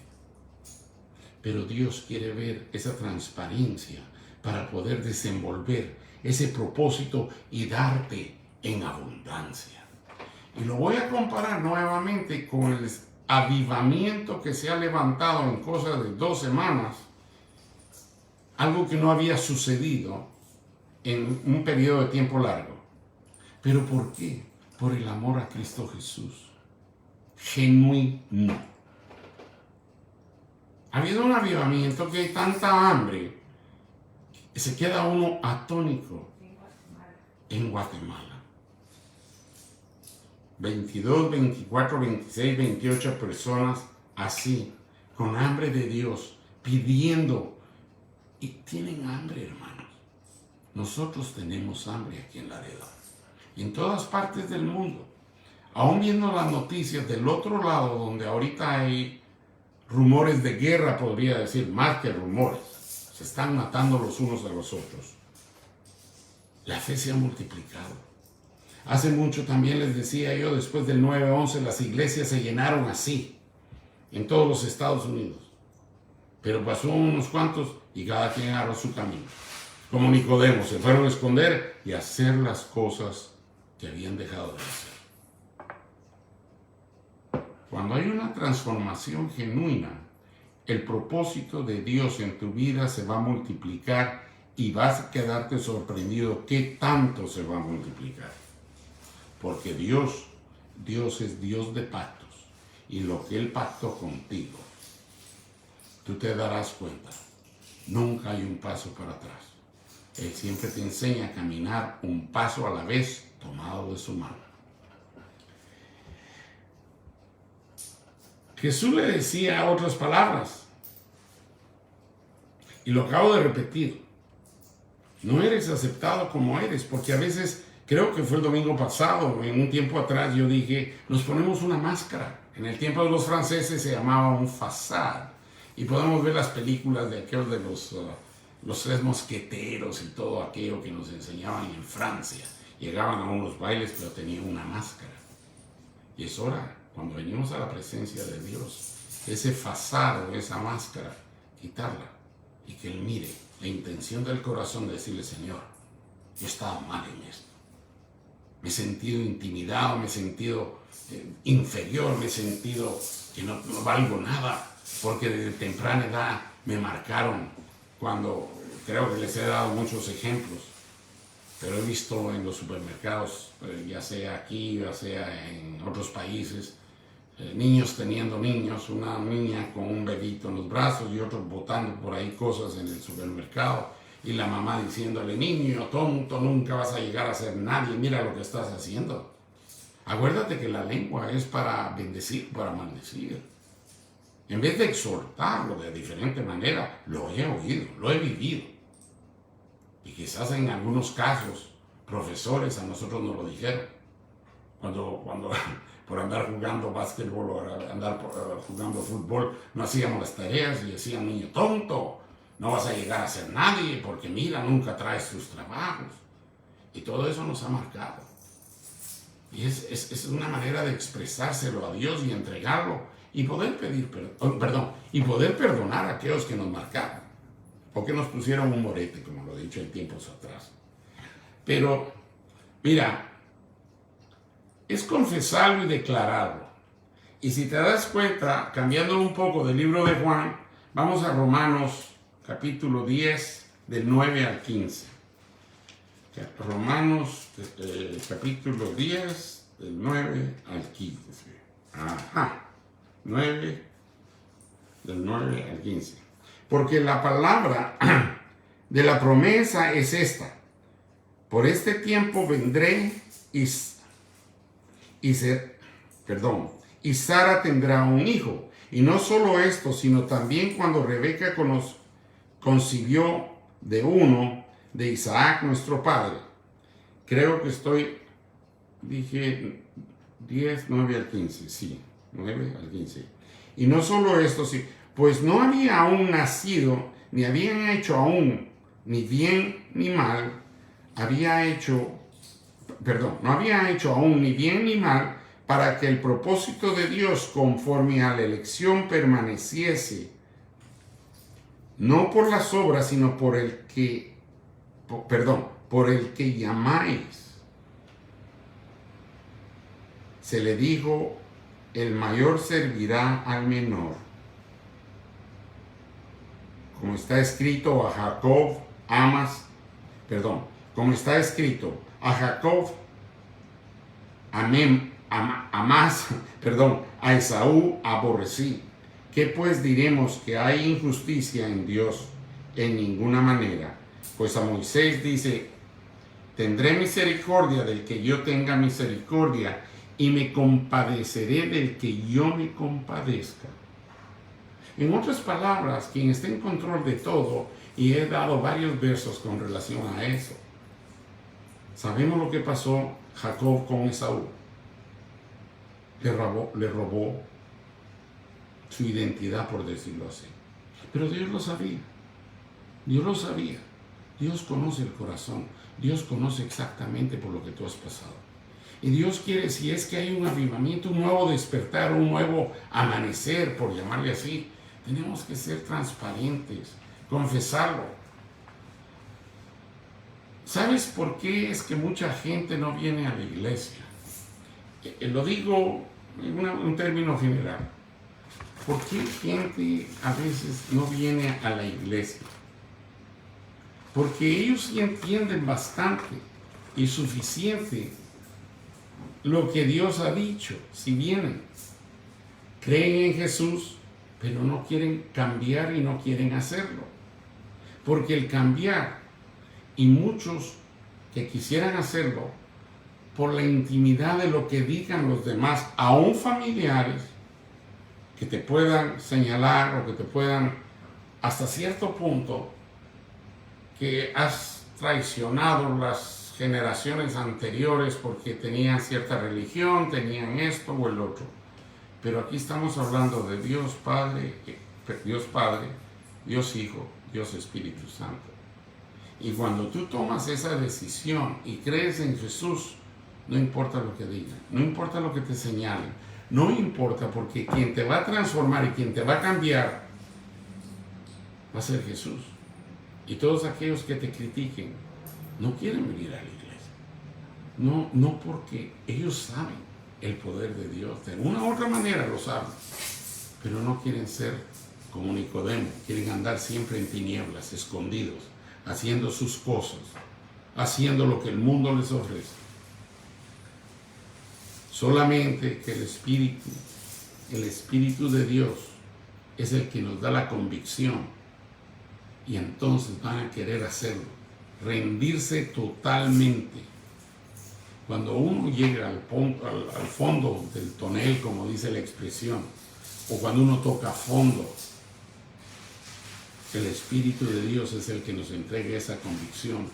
Pero Dios quiere ver esa transparencia para poder desenvolver ese propósito y darte en abundancia. Y lo voy a comparar nuevamente con el avivamiento que se ha levantado en cosas de 2 semanas, algo que no había sucedido en un periodo de tiempo largo. ¿Pero por qué? Por el amor a Cristo Jesús. Genuino. Ha habido un avivamiento que hay tanta hambre que se queda uno atónico en Guatemala. 22, 24, 26, 28 personas así, con hambre de Dios, pidiendo. Y tienen hambre, hermanos. Nosotros tenemos hambre aquí en Laredo. En todas partes del mundo. Aún viendo las noticias del otro lado, donde ahorita hay rumores de guerra, podría decir, más que rumores. Se están matando los unos a los otros. La fe se ha multiplicado. Hace mucho también les decía yo, después del 9/11, las iglesias se llenaron así, en todos los Estados Unidos. Pero pasó unos cuantos y cada quien agarró su camino. Como Nicodemo, se fueron a esconder y a hacer las cosas que habían dejado de hacer. Cuando hay una transformación genuina, el propósito de Dios en tu vida se va a multiplicar y vas a quedarte sorprendido qué tanto se va a multiplicar. Porque Dios es Dios de pactos. Y lo que Él pactó contigo, tú te darás cuenta. Nunca hay un paso para atrás. Él siempre te enseña a caminar un paso a la vez tomado de su mano. Jesús le decía otras palabras. Y lo acabo de repetir. No eres aceptado como eres, porque a veces, creo que fue el domingo pasado, en un tiempo atrás, yo dije, nos ponemos una máscara. En el tiempo de los franceses se llamaba un façade. Y podemos ver las películas de aquellos de los 3 mosqueteros y todo aquello que nos enseñaban en Francia. Llegaban a unos bailes, pero tenían una máscara. Y es hora, cuando venimos a la presencia de Dios, ese façade, esa máscara, quitarla y que Él mire la intención del corazón de decirle, Señor, yo he estado mal en esto. Me he sentido intimidado, me he sentido inferior, me he sentido que no valgo nada, porque desde temprana edad me marcaron cuando, creo que les he dado muchos ejemplos, pero he visto en los supermercados, ya sea aquí, ya sea en otros países, niños teniendo niños, una niña con un bebito en los brazos y otros botando por ahí cosas en el supermercado y la mamá diciéndole, niño tonto, nunca vas a llegar a ser nadie, mira lo que estás haciendo. Acuérdate que la lengua es para bendecir, para maldecir. En vez de exhortarlo de diferente manera, lo he oído, lo he vivido. Y quizás en algunos casos, profesores a nosotros nos lo dijeron. Cuando por andar jugando básquetbol o andar jugando fútbol, no hacíamos las tareas y decían, niño tonto, no vas a llegar a ser nadie porque mira, nunca traes tus trabajos. Y todo eso nos ha marcado. Y es una manera de expresárselo a Dios y entregarlo y poder pedir perdón, y poder perdonar a aquellos que nos marcaron o que nos pusieron un morete, como lo he dicho en tiempos atrás. Pero, mira, es confesarlo y declararlo. Y si te das cuenta, cambiando un poco del libro de Juan, vamos a Romanos capítulo 10, del 9 al 15. Romanos capítulo 10, del 9 al 15. Ajá, 9, del 9 al 15. Porque la palabra de la promesa es esta. Por este tiempo vendré y Sara tendrá un hijo. Y no solo esto, sino también cuando Rebeca concibió de uno de Isaac nuestro padre. Creo que dije 10, 9 al 15, sí, 9 al 15. Y no solo esto, sí, pues no había aún nacido, ni habían hecho aún, ni bien ni mal, no había hecho aún ni bien ni mal, para que el propósito de Dios conforme a la elección permaneciese, no por las obras, sino por el que llamáis. se le dijo, el mayor servirá al menor. Como está escrito, como está escrito, a Jacob a Esaú aborrecí. ¿Qué pues diremos que hay injusticia en Dios? En ninguna manera. Pues a Moisés dice, tendré misericordia del que yo tenga misericordia y me compadeceré del que yo me compadezca. En otras palabras, quien está en control de todo, y he dado varios versos con relación a eso. Sabemos lo que pasó Jacob con Esaú. Le robó su identidad, por decirlo así. Pero Dios lo sabía. Dios lo sabía. Dios conoce el corazón. Dios conoce exactamente por lo que tú has pasado. Y Dios quiere, si es que hay un avivamiento, un nuevo despertar, un nuevo amanecer, por llamarle así, tenemos que ser transparentes, confesarlo. ¿Sabes por qué es que mucha gente no viene a la iglesia? Lo digo en un término general. ¿Por qué gente a veces no viene a la iglesia? Porque ellos sí entienden bastante y suficiente lo que Dios ha dicho. Si vienen, creen en Jesús, pero no quieren cambiar y no quieren hacerlo. Porque el cambiar, y muchos que quisieran hacerlo, por la intimidad de lo que digan los demás, aún familiares, que te puedan señalar o que te puedan, hasta cierto punto, que has traicionado las generaciones anteriores porque tenían cierta religión, tenían esto o el otro. Pero aquí estamos hablando de Dios Padre, Dios Hijo, Dios Espíritu Santo. Y cuando tú tomas esa decisión y crees en Jesús, no importa lo que digan, no importa lo que te señalen, no importa, porque quien te va a transformar y quien te va a cambiar va a ser Jesús. Y todos aquellos que te critiquen no quieren venir a la iglesia. No porque ellos saben el poder de Dios, de una u otra manera lo saben, pero no quieren ser como Nicodemo, quieren andar siempre en tinieblas, escondidos, haciendo sus cosas, haciendo lo que el mundo les ofrece. Solamente que el Espíritu de Dios es el que nos da la convicción, y entonces van a querer hacerlo, rendirse totalmente. Cuando uno llega al fondo del tonel, como dice la expresión, o cuando uno toca fondo, el Espíritu de Dios es el que nos entrega esa convicción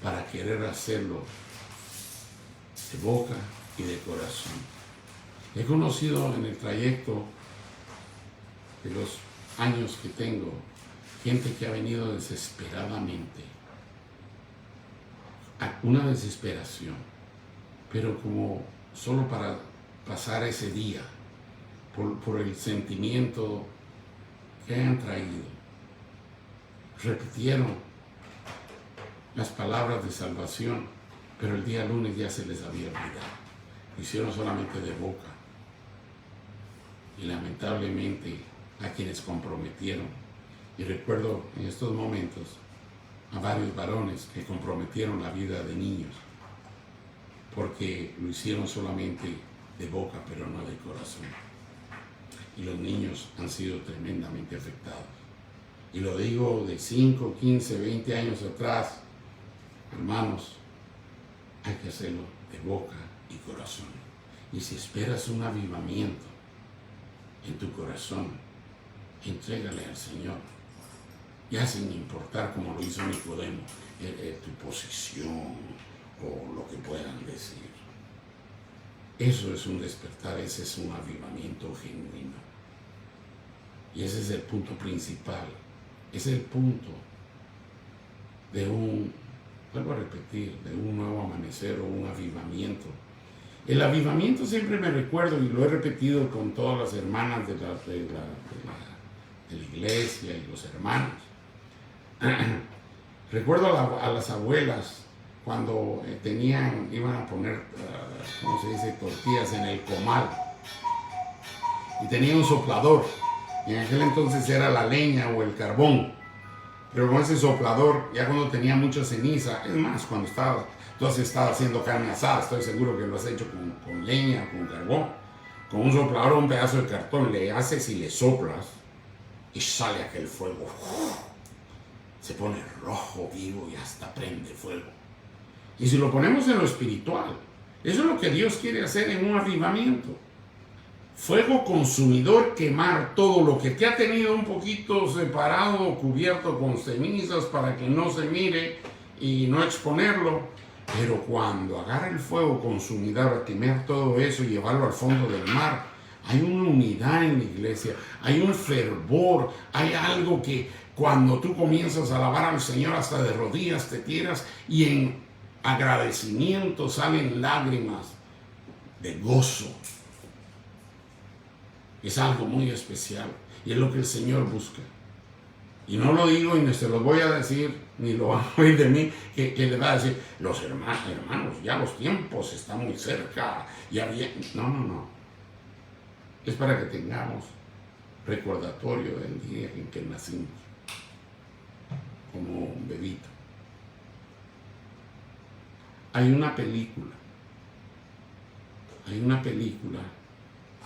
para querer hacerlo de boca y de corazón. He conocido en el trayecto de los años que tengo gente que ha venido desesperadamente, una desesperación, pero como solo para pasar ese día, por el sentimiento que han traído. Repitieron las palabras de salvación, pero el día lunes ya se les había olvidado. Lo hicieron solamente de boca. Y lamentablemente a quienes comprometieron, y recuerdo en estos momentos a varios varones que comprometieron la vida de niños, porque lo hicieron solamente de boca, pero no de corazón. Y los niños han sido tremendamente afectados. Y lo digo de 5, 15, 20 años atrás, hermanos, hay que hacerlo de boca y corazón. Y si esperas un avivamiento en tu corazón, entrégale al Señor. Ya sin importar, como lo hizo Nicodemo, tu posición o lo que puedan decir. Eso es un despertar, ese es un avivamiento genuino. Y ese es el punto principal. Es el punto de vuelvo a repetir, de un nuevo amanecer o un avivamiento. El avivamiento siempre me recuerdo, y lo he repetido con todas las hermanas de la iglesia y los hermanos. Recuerdo a las abuelas cuando iban a poner, ¿cómo se dice?, tortillas en el comal. Y tenía un soplador. Y en aquel entonces era la leña o el carbón. Pero con ese soplador, ya cuando tenía mucha ceniza, es más, cuando tú has estado haciendo carne asada, estoy seguro que lo has hecho con leña, con carbón. Con un soplador o un pedazo de cartón le haces y le soplas y sale aquel fuego. Se pone rojo, vivo y hasta prende fuego. Y si lo ponemos en lo espiritual, eso es lo que Dios quiere hacer en un avivamiento. Fuego consumidor, quemar todo lo que te ha tenido un poquito separado, cubierto con cenizas para que no se mire y no exponerlo. Pero cuando agarra el fuego consumidor a quemar todo eso y llevarlo al fondo del mar, hay una unidad en la iglesia, hay un fervor, hay algo que cuando tú comienzas a alabar al Señor hasta de rodillas te tiras y en agradecimiento salen lágrimas de gozo. Es algo muy especial y es lo que el Señor busca. Y no lo digo y ni se los voy a decir, ni lo van a oír de mí, que le va a decir, los hermanos, ya los tiempos están muy cerca. Ya bien. No. Es para que tengamos recordatorio del día en que nacimos, como un bebito. Hay una película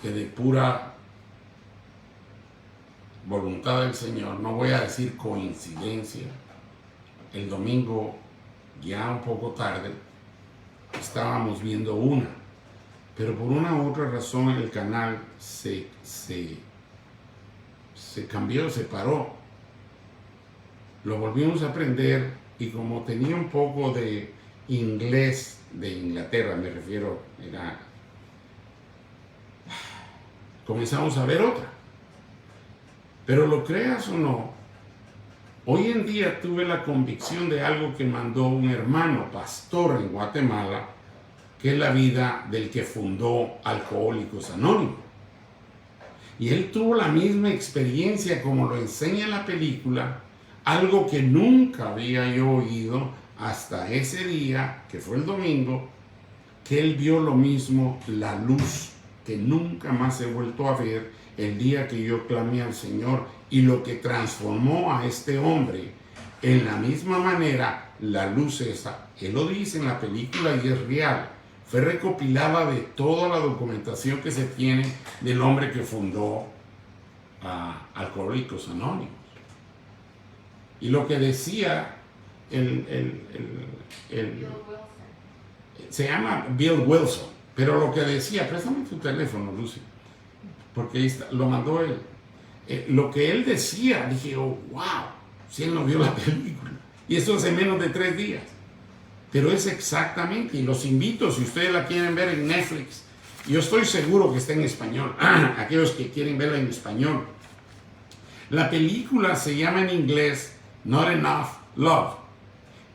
que de pura voluntad del Señor, no voy a decir coincidencia, el domingo ya un poco tarde estábamos viendo una, pero por una u otra razón el canal se cambió, se paró. Lo volvimos a aprender y como tenía un poco de inglés de Inglaterra, me refiero, comenzamos a ver otra. Pero lo creas o no, hoy en día tuve la convicción de algo que mandó un hermano pastor en Guatemala, que es la vida del que fundó Alcohólicos Anónimos. Y él tuvo la misma experiencia como lo enseña la película, algo que nunca había yo oído hasta ese día, que fue el domingo, que él vio lo mismo, la luz que nunca más he vuelto a ver el día que yo clamé al Señor, y lo que transformó a este hombre en la misma manera, la luz esa, él lo dice en la película y es real, fue recopilada de toda la documentación que se tiene del hombre que fundó Alcohólicos Anónimos. Y lo que decía se llama Bill Wilson, pero lo que decía, préstame tu teléfono, Lucy, porque ahí está, lo mandó él. Lo que él decía, dije, oh, wow, si él no vio la película. Y eso hace menos de 3 días. Pero es exactamente, y los invito, si ustedes la quieren ver en Netflix, yo estoy seguro que está en español, aquellos que quieren verla en español. La película se llama en inglés Not Enough Love.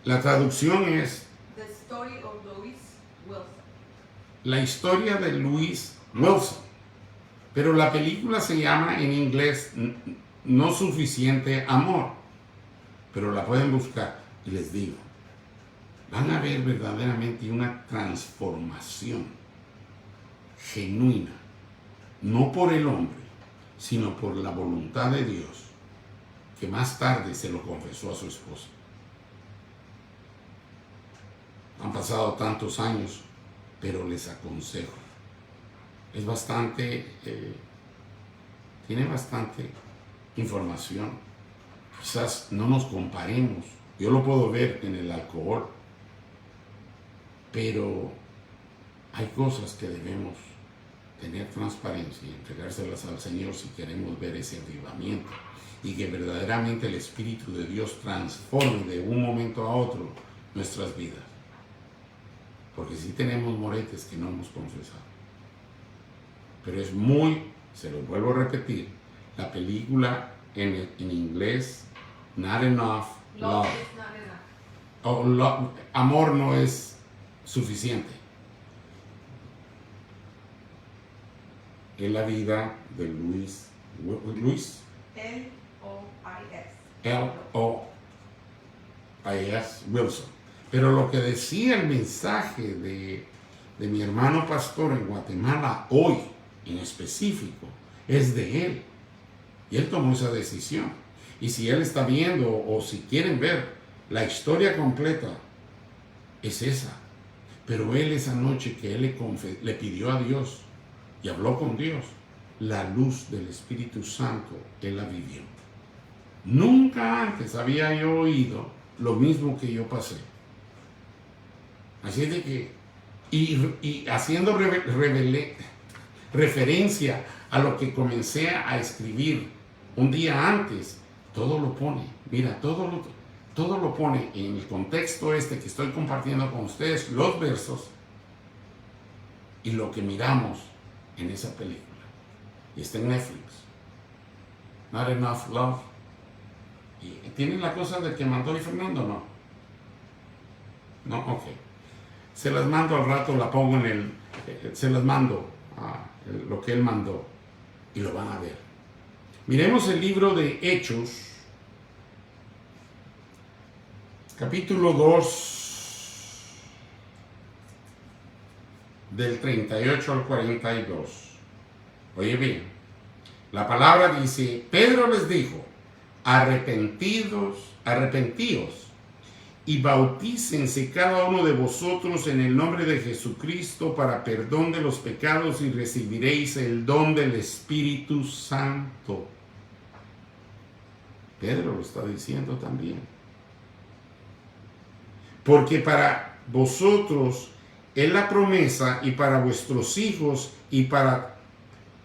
La traducción es The Story of Louis Wilson. La historia de Louis Wilson. Pero la película se llama en inglés No Suficiente Amor. Pero la pueden buscar y les digo, van a ver verdaderamente una transformación genuina, no por el hombre, sino por la voluntad de Dios, que más tarde se lo confesó a su esposa. Han pasado tantos años, pero les aconsejo. Es bastante, tiene bastante información. Quizás no nos comparemos. Yo lo puedo ver en el alcohol, pero hay cosas que debemos tener transparencia y entregárselas al Señor si queremos ver ese avivamiento y que verdaderamente el Espíritu de Dios transforme de un momento a otro nuestras vidas. Porque sí tenemos moretes que no hemos confesado. Pero es se lo vuelvo a repetir, la película en inglés, Not Enough Love. Amor no es suficiente. Es la vida de Louis L-O-I-S Wilson. Pero lo que decía el mensaje de mi hermano pastor en Guatemala hoy, en específico, es de él. Y él tomó esa decisión. Y si él está viendo, o si quieren ver la historia completa, es esa. Pero él esa noche que él le pidió a Dios y habló con Dios, la luz del Espíritu Santo, él la vivió. Nunca antes había yo oído lo mismo que yo pasé. Así es de que, y haciendo referencia a lo que comencé a escribir un día antes, todo lo pone, mira, todo lo pone en el contexto este que estoy compartiendo con ustedes, los versos y lo que miramos en esa película. Y está en Netflix. Not Enough Love. ¿Y tienen la cosa del que mandó y Fernando? No. No, ok. Se las mando al rato, la pongo en el... se las mando lo que él mandó y lo van a ver. Miremos el libro de Hechos, capítulo 2, del 38 al 42. Oye bien, la palabra dice, Pedro les dijo, arrepentíos y bautícense cada uno de vosotros en el nombre de Jesucristo para perdón de los pecados y recibiréis el don del Espíritu Santo. Pedro lo está diciendo también. Porque para vosotros es la promesa y para vuestros hijos y para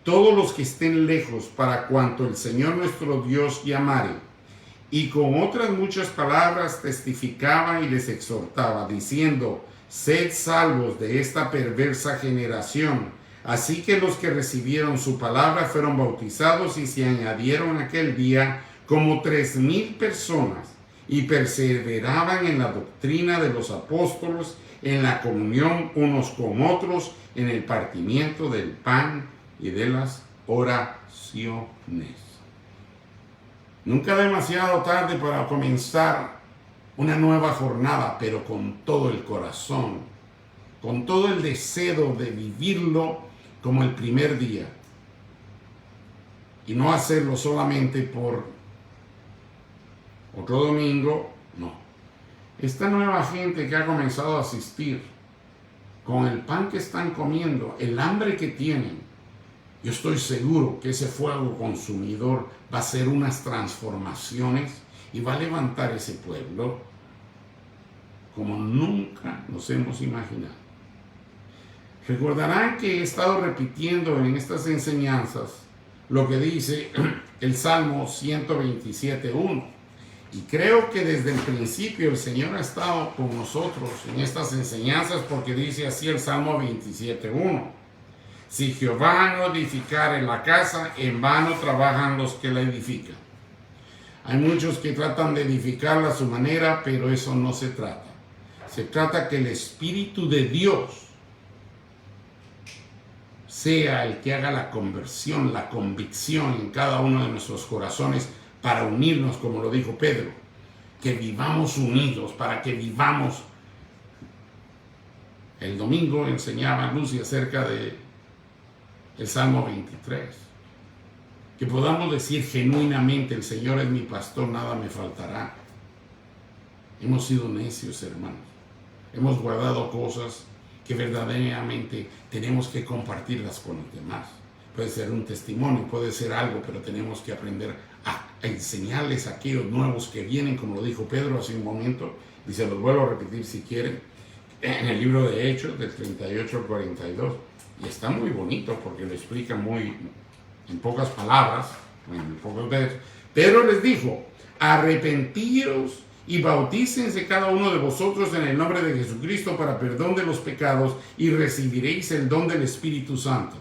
todos los que estén lejos, para cuanto el Señor nuestro Dios llamare. Y con otras muchas palabras testificaba y les exhortaba, diciendo, sed salvos de esta perversa generación. Así que los que recibieron su palabra fueron bautizados y se añadieron aquel día como 3,000 personas y perseveraban en la doctrina de los apóstoles, en la comunión unos con otros, en el partimiento del pan y de las oraciones. Nunca demasiado tarde para comenzar una nueva jornada, pero con todo el corazón, con todo el deseo de vivirlo como el primer día y no hacerlo solamente por otro domingo, no. Esta nueva gente que ha comenzado a asistir, con el pan que están comiendo, el hambre que tienen, yo estoy seguro que ese fuego consumidor va a hacer unas transformaciones y va a levantar ese pueblo como nunca nos hemos imaginado. Recordarán que he estado repitiendo en estas enseñanzas lo que dice el Salmo 127.1. Y creo que desde el principio el Señor ha estado con nosotros en estas enseñanzas porque dice así el Salmo 27.1. Si Jehová no edificare la casa, en vano trabajan los que la edifican. Hay muchos que tratan de edificarla a su manera, pero eso no se trata. Se trata que el Espíritu de Dios sea el que haga la conversión, la convicción en cada uno de nuestros corazones para unirnos, como lo dijo Pedro. Que vivamos unidos, para que vivamos. El domingo enseñaba Lucy acerca de el Salmo 23. Que podamos decir genuinamente, el Señor es mi pastor, nada me faltará. Hemos sido necios, hermanos. Hemos guardado cosas que verdaderamente tenemos que compartirlas con los demás. Puede ser un testimonio, puede ser algo, pero tenemos que aprender a enseñarles a aquellos nuevos que vienen, como lo dijo Pedro hace un momento, y se los vuelvo a repetir si quieren, en el libro de Hechos, del 38 al 42. Y está muy bonito porque lo explica muy en pocas palabras, en pocos versos. Pedro les dijo, arrepentíos y bautícense cada uno de vosotros en el nombre de Jesucristo para perdón de los pecados y recibiréis el don del Espíritu Santo.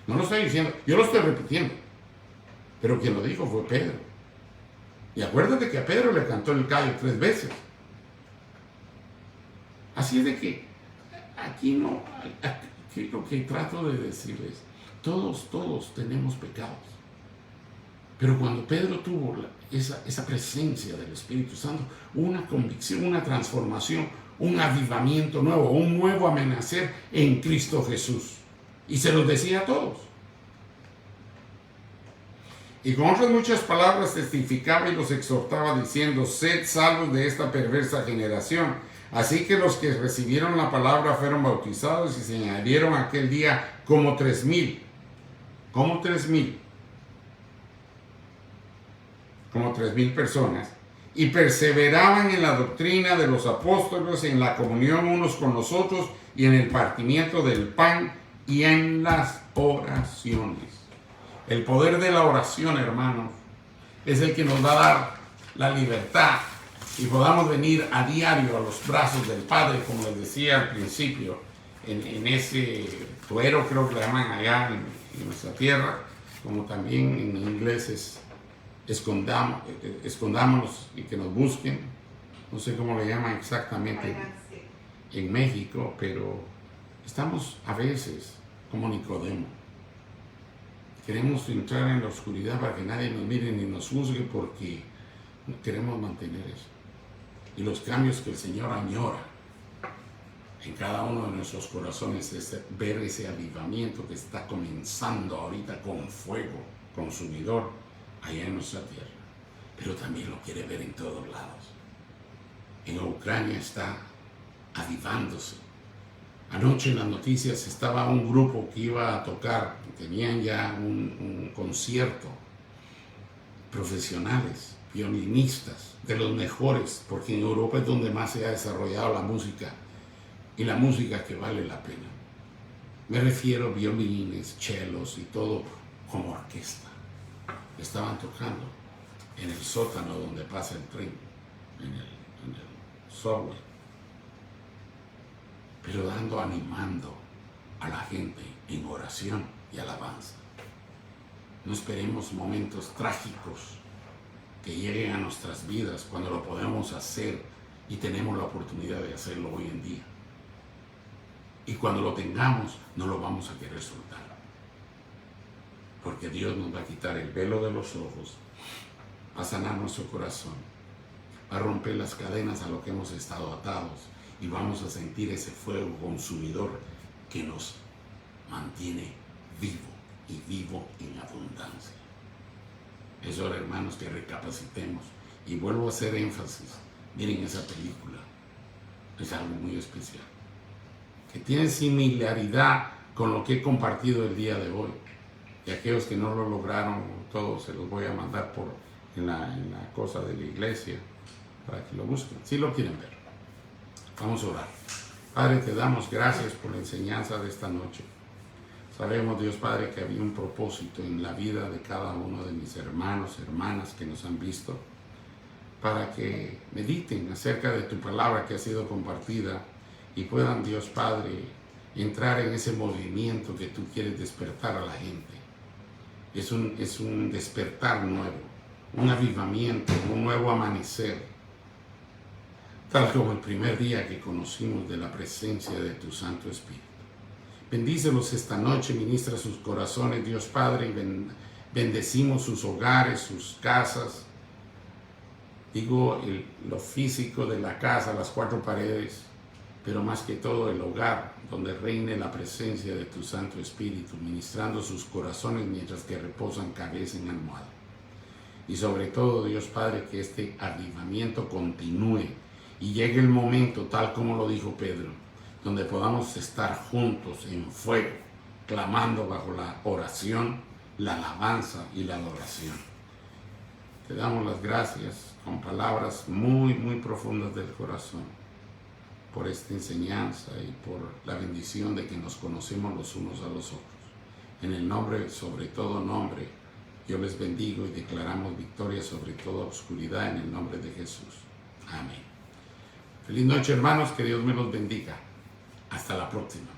No lo estoy diciendo, yo lo estoy repitiendo. Pero quien lo dijo fue Pedro. Y acuérdate que a Pedro le cantó el gallo 3 veces. Así es de que aquí no... Aquí lo que trato de decirles, todos tenemos pecados. Pero cuando Pedro tuvo esa presencia del Espíritu Santo, una convicción, una transformación, un avivamiento nuevo, un nuevo amanecer en Cristo Jesús. Y se los decía a todos. Y con otras muchas palabras testificaba y los exhortaba diciendo: sed salvos de esta perversa generación. Así que los que recibieron la palabra fueron bautizados y se añadieron aquel día como 3,000. Como 3,000. Como 3,000 personas. Y perseveraban en la doctrina de los apóstoles, en la comunión unos con los otros, y en el partimiento del pan, y en las oraciones. El poder de la oración, hermanos, es el que nos va a dar la libertad y podamos venir a diario a los brazos del Padre, como les decía al principio, en ese tuero, creo que le llaman allá en nuestra tierra, como también en inglés es escondámonos y que nos busquen. No sé cómo le llaman exactamente en México, pero estamos a veces como Nicodemo. Queremos entrar en la oscuridad para que nadie nos mire ni nos juzgue, porque queremos mantener eso. Y los cambios que el Señor añora en cada uno de nuestros corazones es ver ese avivamiento que está comenzando ahorita con fuego consumidor allá en nuestra tierra. Pero también lo quiere ver en todos lados. En Ucrania está avivándose. Anoche en las noticias estaba un grupo que iba a tocar, tenían ya un concierto, profesionales, violinistas, de los mejores, porque en Europa es donde más se ha desarrollado la música, y la música que vale la pena. Me refiero a violines, chelos y todo como orquesta. Estaban tocando en el sótano donde pasa el tren, en el subway, pero animando a la gente en oración y alabanza. No esperemos momentos trágicos que lleguen a nuestras vidas cuando lo podemos hacer y tenemos la oportunidad de hacerlo hoy en día. Y cuando lo tengamos, no lo vamos a querer soltar, porque Dios nos va a quitar el velo de los ojos, va a sanar nuestro corazón, va a romper las cadenas a lo que hemos estado atados, y vamos a sentir ese fuego consumidor que nos mantiene vivo y vivo en abundancia. Es hora, hermanos, que recapacitemos. Y vuelvo a hacer énfasis. Miren esa película. Es algo muy especial, que tiene similaridad con lo que he compartido el día de hoy. Y aquellos que no lo lograron, todos se los voy a mandar en la cosa de la iglesia para que lo busquen, si lo quieren ver. Vamos a orar. Padre, te damos gracias por la enseñanza de esta noche. Sabemos, Dios Padre, que había un propósito en la vida de cada uno de mis hermanos, hermanas que nos han visto, para que mediten acerca de tu palabra que ha sido compartida y puedan, Dios Padre, entrar en ese movimiento que tú quieres despertar a la gente. Es un despertar nuevo, un avivamiento, un nuevo amanecer, tal como el primer día que conocimos de la presencia de tu Santo Espíritu. Bendícelos esta noche, ministra sus corazones, Dios Padre, y bendecimos sus hogares, sus casas. Digo, lo físico de la casa, las cuatro paredes, pero más que todo el hogar, donde reine la presencia de tu Santo Espíritu, ministrando sus corazones mientras que reposan cabeza en almohada. Y sobre todo, Dios Padre, que este avivamiento continúe y llegue el momento, tal como lo dijo Pedro, donde podamos estar juntos en fuego, clamando bajo la oración, la alabanza y la adoración. Te damos las gracias con palabras muy, muy profundas del corazón por esta enseñanza y por la bendición de que nos conocemos los unos a los otros. En el nombre, sobre todo nombre, yo les bendigo y declaramos victoria sobre toda oscuridad en el nombre de Jesús. Amén. Feliz noche, hermanos, que Dios me los bendiga. Hasta la próxima.